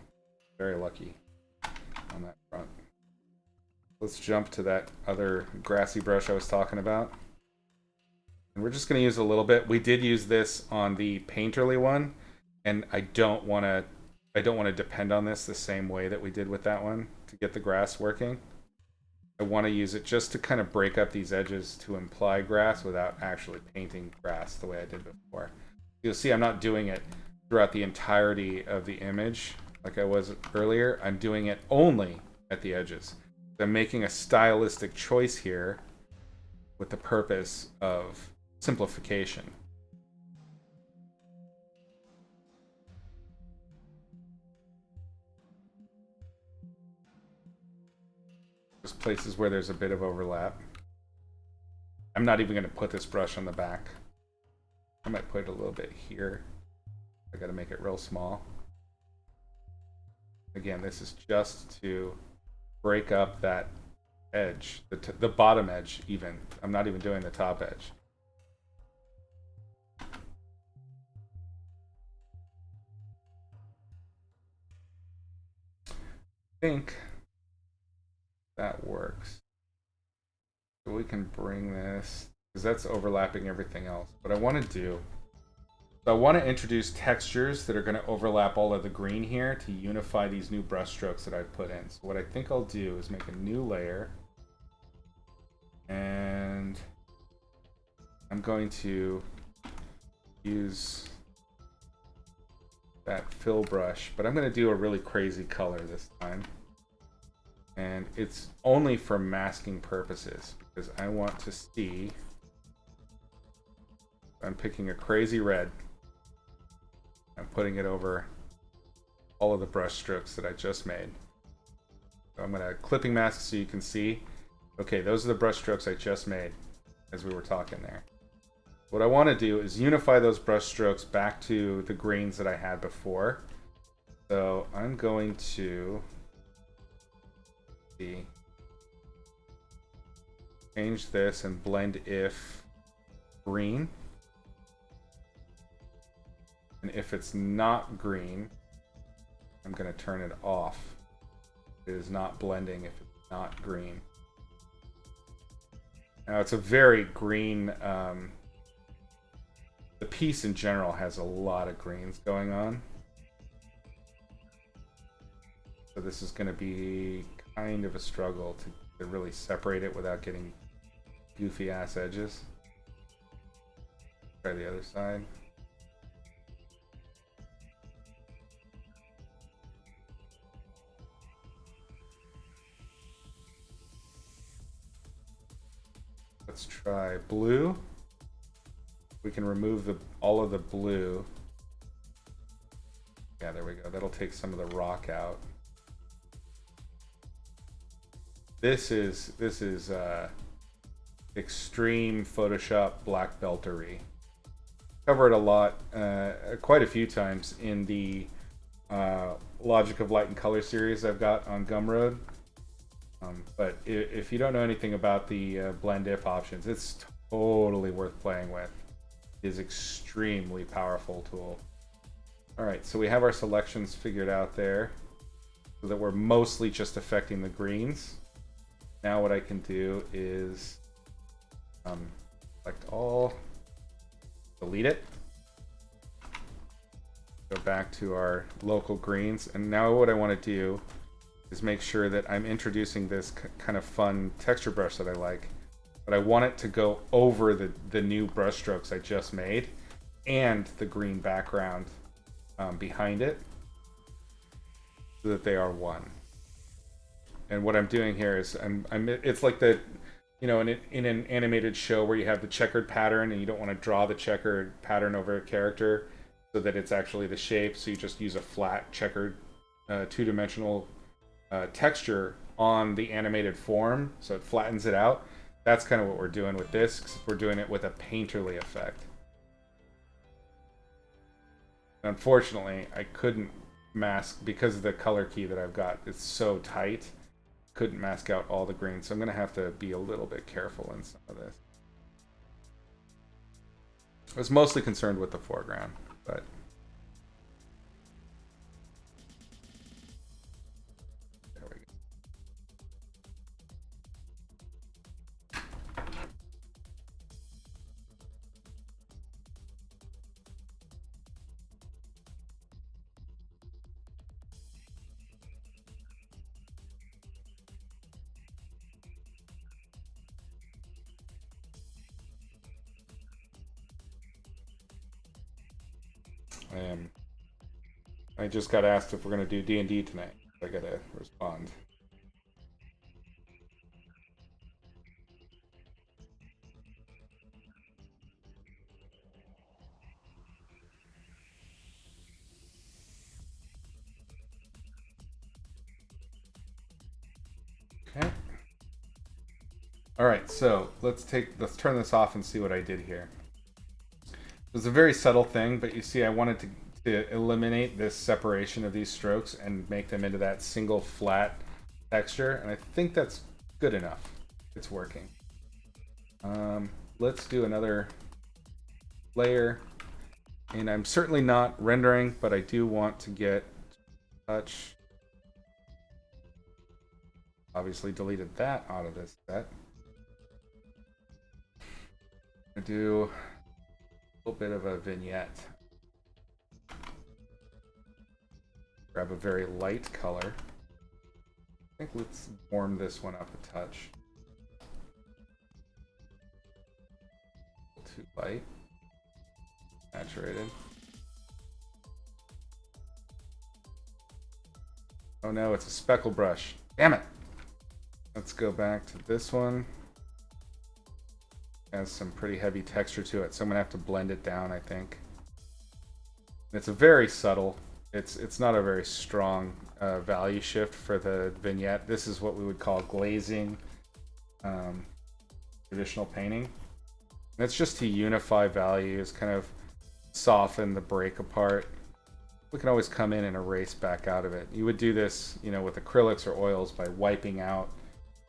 Very lucky on that front. Let's jump to that other grassy brush I was talking about. And we're just going to use a little bit. We did use this on the painterly one, and I don't want to depend on this the same way that we did with that one to get the grass working. I want to use it just to kind of break up these edges to imply grass without actually painting grass the way I did before. You'll see I'm not doing it throughout the entirety of the image like I was earlier. I'm doing it only at the edges. I'm making a stylistic choice here with the purpose of simplification. There's places where there's a bit of overlap. I'm not even going to put this brush on the back. I might put it a little bit here. I got to make it real small. Again, this is just to break up that edge, the bottom edge even. I'm not even doing the top edge. I think that works. So we can bring this, because that's overlapping everything else. What I want to do, so I want to introduce textures that are going to overlap all of the green here to unify these new brush strokes that I've put in. So what I think I'll do is make a new layer, and I'm going to use that fill brush, but I'm going to do a really crazy color this time. And it's only for masking purposes, because I want to see. I'm picking a crazy red. I'm putting it over all of the brush strokes that I just made. So I'm going to clipping mask so you can see. Okay, those are the brush strokes I just made as we were talking there. What I want to do is unify those brush strokes back to the greens that I had before. So I'm going to change this and blend if green. And if it's not green, I'm going to turn it off. It is not blending if it's not green. Now it's a very green, the piece in general has a lot of greens going on. So this is going to be kind of a struggle to really separate it without getting goofy ass edges. Try the other side. Let's try blue. We can remove all of the blue. Yeah, there we go. That'll take some of the rock out. This is extreme Photoshop black beltery. Cover it a lot, quite a few times in the Logic of Light and Color series I've got on Gumroad. But if you don't know anything about the blend if options, it's totally worth playing with. It is extremely powerful tool. All right, so we have our selections figured out there, so that we're mostly just affecting the greens. Now what I can do is select all, delete it, go back to our local greens, and now what I want to do is make sure that I'm introducing this kind of fun texture brush that I like, but I want it to go over the new brush strokes I just made and the green background behind it, so that they are one. And what I'm doing here is it's like the, you know, in an animated show where you have the checkered pattern and you don't want to draw the checkered pattern over a character so that it's actually the shape, so you just use a flat checkered two-dimensional texture on the animated form, so it flattens it out. That's kind of what we're doing with this, except we're doing it with a painterly effect. Unfortunately, I couldn't mask, because of the color key that I've got, it's so tight, couldn't mask out all the green, so I'm going to have to be a little bit careful in some of this. I was mostly concerned with the foreground, but there we I just got asked if we're going to do D&D tonight. I got to respond. Okay. All right, so let's turn this off and see what I did here. It was a very subtle thing, but you see I wanted to eliminate this separation of these strokes and make them into that single flat texture, and I think that's good enough. It's working. Let's do another layer, and I'm certainly not rendering, but I do want to get touch. Obviously deleted that out of this set. I do a little bit of a vignette. Grab a very light color. I think let's warm this one up a touch. A little too light. Saturated. Oh no, it's a speckle brush. Damn it! Let's go back to this one. Has some pretty heavy texture to it, so I'm gonna have to blend it down, I think. It's a very subtle. It's not a very strong value shift for the vignette. This is what we would call glazing. um, traditional painting. And it's just to unify values, kind of soften the break apart. We can always come in and erase back out of it. You would do this, you know, with acrylics or oils by wiping out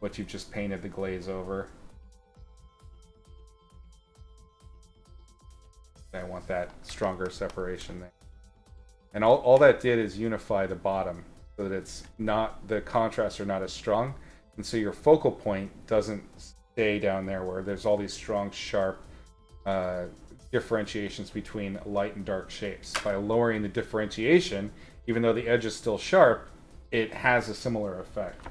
what you've just painted the glaze over. I want that stronger separation there. And all that did is unify the bottom so that it's not, the contrasts are not as strong. And so your focal point doesn't stay down there where there's all these strong, sharp differentiations between light and dark shapes. By lowering the differentiation, even though the edge is still sharp, it has a similar effect.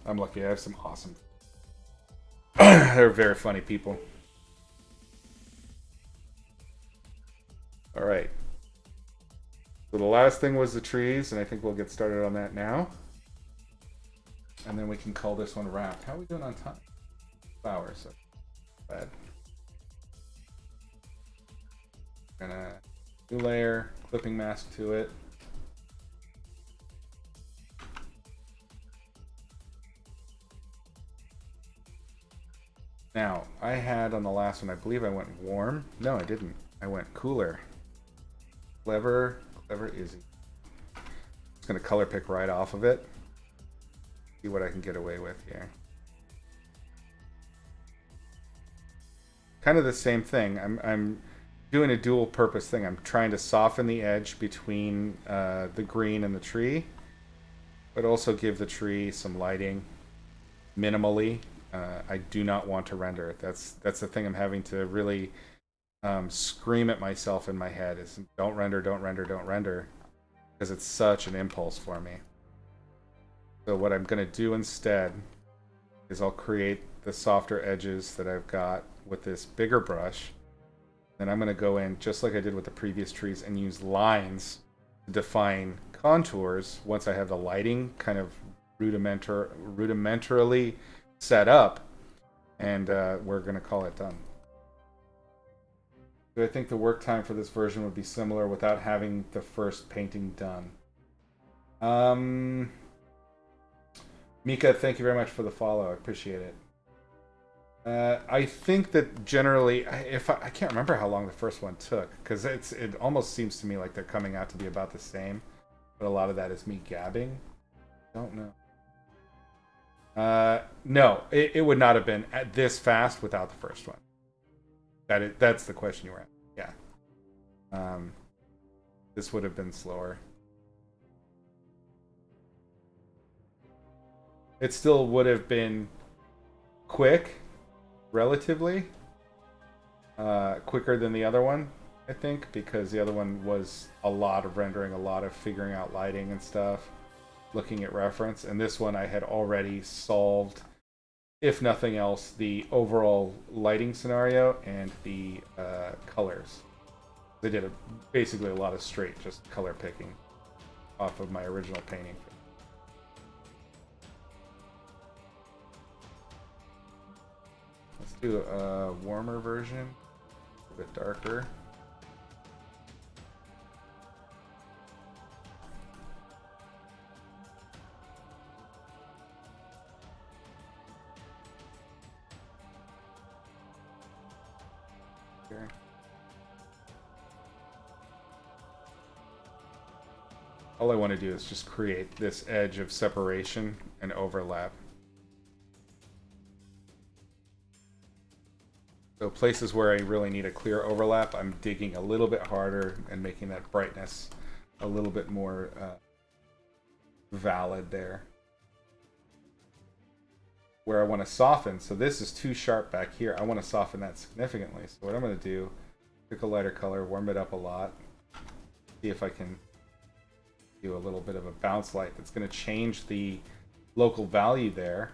I'm lucky I have some awesome they're very funny people. All right. So the last thing was the trees, and I think we'll get started on that now. And then we can call this one wrapped. How are we doing on time? Flowers. So bad. Gonna new layer, clipping mask to it. Now, I had on the last one, I believe I went warm. No, I didn't. I went cooler. Clever Izzy. Just gonna color pick right off of it. See what I can get away with here. Kind of the same thing. I'm doing a dual purpose thing. I'm trying to soften the edge between the green and the tree, but also give the tree some lighting minimally. I do not want to render it. That's the thing I'm having to really scream at myself in my head is don't render, don't render, don't render, because it's such an impulse for me. So what I'm going to do instead is I'll create the softer edges that I've got with this bigger brush. Then I'm going to go in just like I did with the previous trees and use lines to define contours once I have the lighting kind of rudimentarily set up, and we're going to call it done. Do I think the work time for this version would be similar without having the first painting done? Mika, thank you very much for the follow. I appreciate it. I think that generally, I can't remember how long the first one took, because it almost seems to me like they're coming out to be about the same, but a lot of that is me gabbing. Don't know. No, it would not have been this fast without the first one. That's the question you were asking. Yeah. This would have been slower. It still would have been quick, relatively. Quicker than the other one, I think, because the other one was a lot of rendering, a lot of figuring out lighting and stuff, looking at reference. And this one I had already solved, if nothing else, the overall lighting scenario and the colors. They did basically a lot of straight just color picking off of my original painting. Let's do a warmer version, a bit darker. Okay. All I want to do is just create this edge of separation and overlap. So places where I really need a clear overlap, I'm digging a little bit harder and making that brightness a little bit more valid there. Where I want to soften, so this is too sharp back here, I want to soften that significantly. So what I'm going to do, pick a lighter color, warm it up a lot, see if I can do a little bit of a bounce light that's going to change the local value there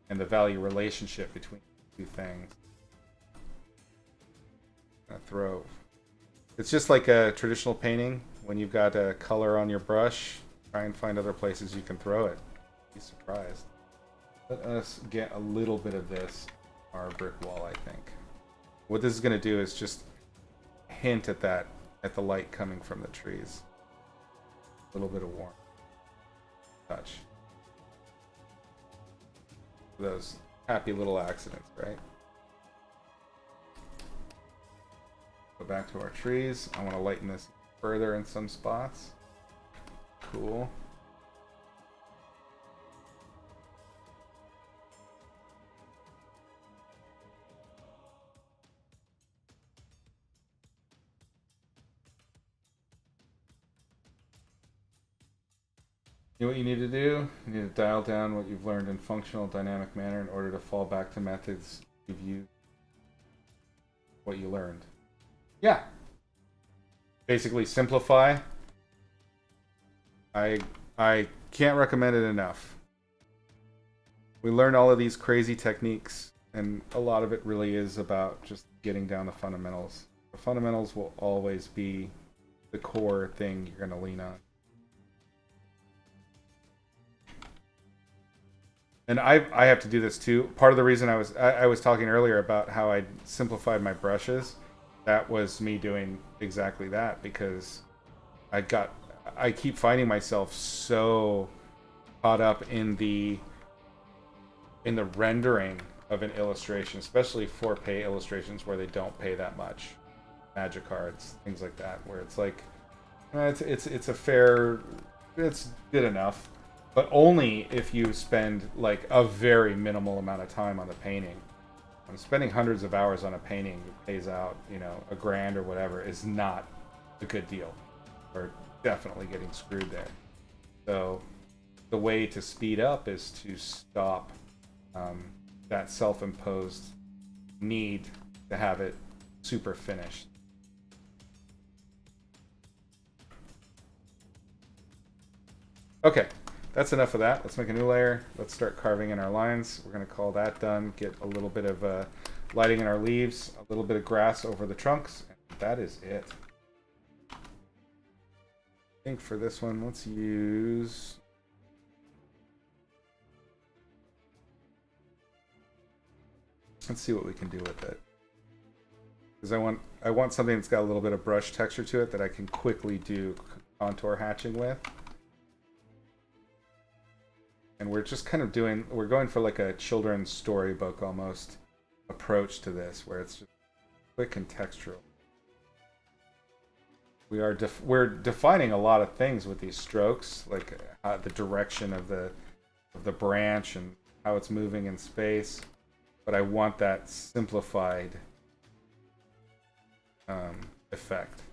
and the value relationship between the two things. Throw. It's just like a traditional painting. When you've got a color on your brush, try and find other places you can throw it. Be surprised. Let us get a little bit of this our brick wall, I think. What this is going to do is just hint at that, at the light coming from the trees. A little bit of warmth. Touch. Those happy little accidents, right? Go back to our trees. I want to lighten this further in some spots. Cool. You know what you need to do? You need to dial down what you've learned in functional dynamic manner in order to fall back to methods give you what you learned. Yeah. Basically simplify. I can't recommend it enough. We learned all of these crazy techniques, and a lot of it really is about just getting down the fundamentals. The fundamentals will always be the core thing you're going to lean on. And I have to do this too. Part of the reason I was talking earlier about how I simplified my brushes, that was me doing exactly that, because I keep finding myself so caught up in the rendering of an illustration, especially for pay illustrations where they don't pay that much, magic cards, things like that, where it's like it's a fair, it's good enough. But only if you spend like a very minimal amount of time on the painting. Spending hundreds of hours on a painting that pays out, you know, $1,000 or whatever is not a good deal. We're definitely getting screwed there. So the way to speed up is to stop that self-imposed need to have it super finished. Okay. That's enough of that. Let's make a new layer. Let's start carving in our lines. We're going to call that done. Get a little bit of lighting in our leaves, a little bit of grass over the trunks, and that is it. I think for this one, let's use... Let's see what we can do with it. Because I want something that's got a little bit of brush texture to it that I can quickly do contour hatching with. And we're just kind of we're going for like a children's storybook almost approach to this, where it's just quick and textural. We're defining a lot of things with these strokes, like the direction of the branch and how it's moving in space. But I want that simplified effect.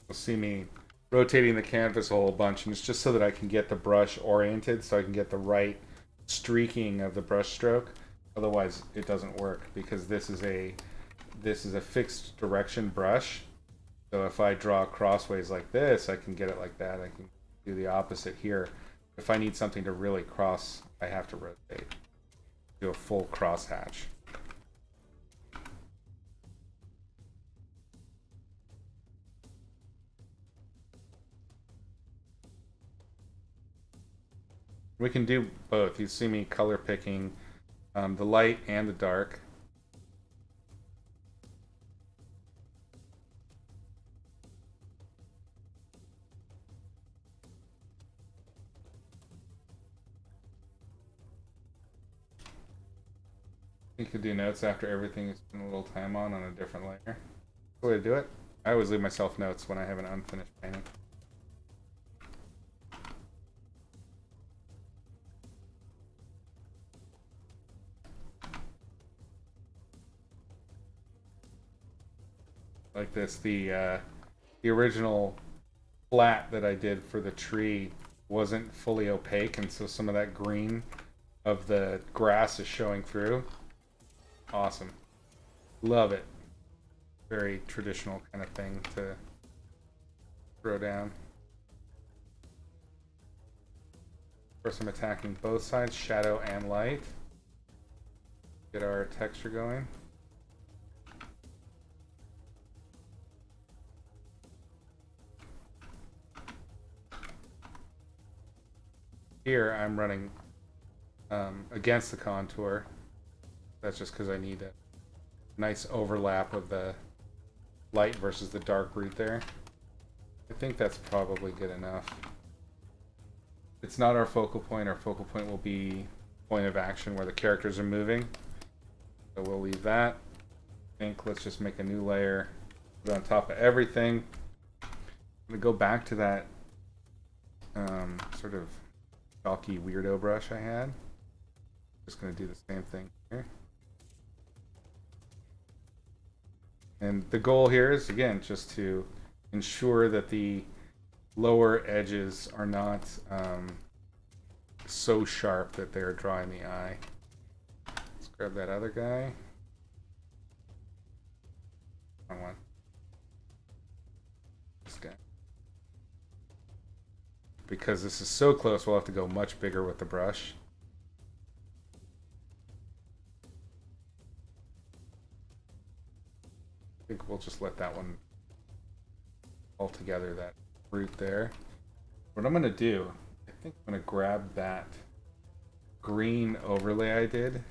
You'll see me rotating the canvas a whole bunch, and it's just so that I can get the brush oriented, so I can get the right streaking of the brush stroke. Otherwise it doesn't work, because this is a fixed direction brush. So if I draw crossways like this, I can get it like that. I can do the opposite here. If I need something to really cross, I have to rotate. Do a full cross hatch. We can do both. You see me color picking the light and the dark. You could do notes after everything you spend a little time on a different layer. That's the way to do it. I always leave myself notes when I have an unfinished painting. like this. The original flat that I did for the tree wasn't fully opaque, and so some of that green of the grass is showing through. Awesome. Love it. Very traditional kind of thing to throw down. Of course, I'm attacking both sides, shadow and light. Get our texture going. Here I'm running against the contour. That's just because I need a nice overlap of the light versus the dark root there. I think that's probably good enough. It's not our focal point. Our focal point will be point of action where the characters are moving. So we'll leave that. I think let's just make a new layer, put it on top of everything. I'm gonna go back to that sort of chalky weirdo brush I had. Just gonna do the same thing here. And the goal here is, again, just to ensure that the lower edges are not so sharp that they're drawing the eye. Let's grab that other guy. Wrong one. This guy. Because this is so close, we'll have to go much bigger with the brush. I think we'll just let that one all together, that root there. What I'm gonna do, I think I'm gonna grab that green overlay I did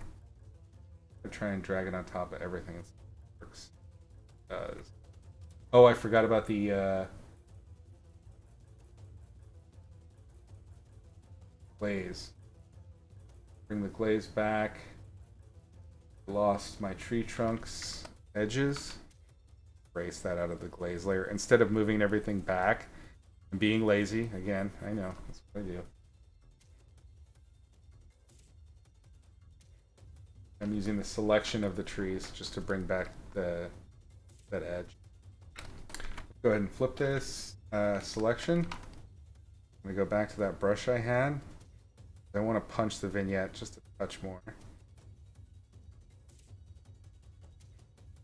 and try and drag it on top of everything. It works. Oh, I forgot about the glaze. Bring the glaze back. Lost my tree trunks edges. Erase that out of the glaze layer. Instead of moving everything back and being lazy, again, I know, that's what I do. I'm using the selection of the trees just to bring back that edge. Go ahead and flip this selection. I'm gonna go back to that brush I had. I want to punch the vignette just a touch more.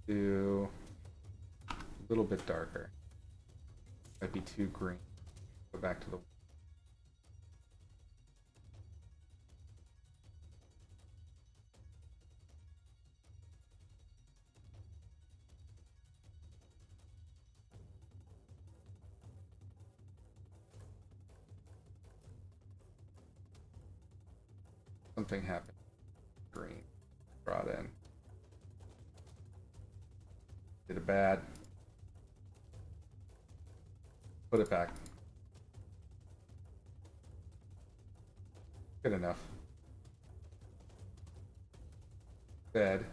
Do a little bit darker. Might be too green. Go back to the something happened. Green brought in. Did it bad. Put it back. Good enough. Dead.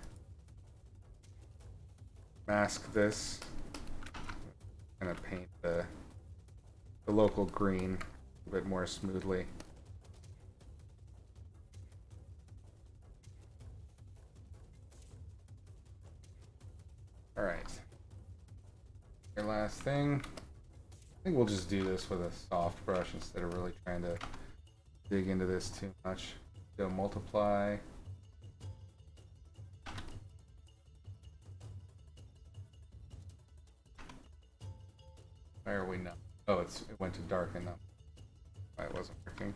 Mask this. Kind of paint the local green a bit more smoothly. All right. Your last thing. I think we'll just do this with a soft brush instead of really trying to dig into this too much. Go multiply. Why are we not? Oh, it went to darken up. Why it wasn't working.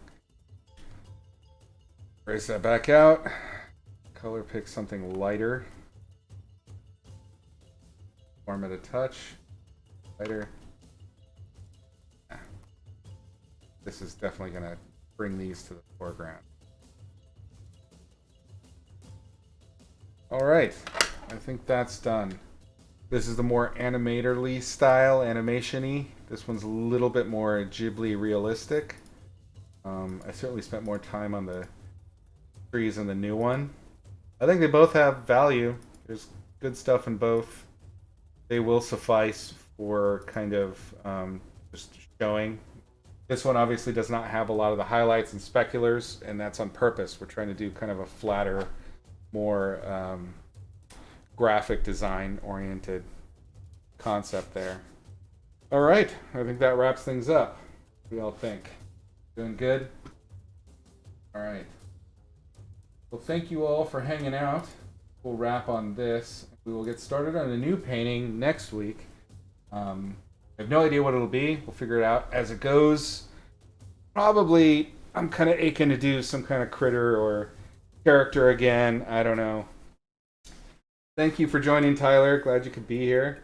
Erase that back out. Color pick something lighter. Form it a touch. Lighter. This is definitely going to bring these to the foreground. All right, I think that's done. This is the more animatorly style, animation-y. This one's a little bit more Ghibli realistic. I certainly spent more time on the trees in the new one. I think they both have value. There's good stuff in both. They will suffice for kind of just showing. This one obviously does not have a lot of the highlights and speculars, and that's on purpose. We're trying to do kind of a flatter, more graphic design oriented concept there. All right, I think that wraps things up. What do y'all think? Doing good? All right. Well, thank you all for hanging out. We'll wrap on this. We will get started on a new painting next week. I have no idea what it'll be. We'll figure it out as it goes. Probably, I'm kind of aching to do some kind of critter or character again. I don't know. Thank you for joining, Tyler. Glad you could be here.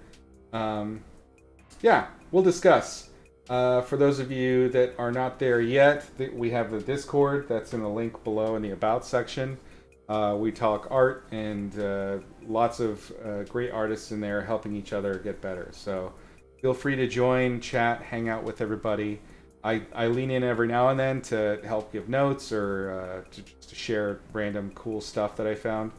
Yeah, we'll discuss. For those of you that are not there yet, we have the Discord. That's in the link below in the About section. We talk art and lots of great artists in there helping each other get better. So feel free to join, chat, hang out with everybody. I lean in every now and then to help give notes or to share random cool stuff that I found.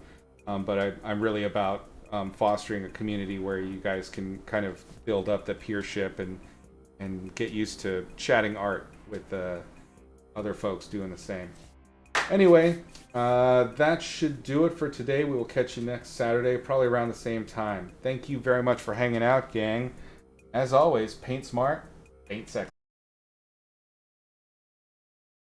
But I'm really about fostering a community where you guys can kind of build up the peership and get used to chatting art with other folks doing the same. Anyway, that should do it for today. We will catch you next Saturday, probably around the same time. Thank you very much for hanging out, gang. As always, paint smart, paint sexy.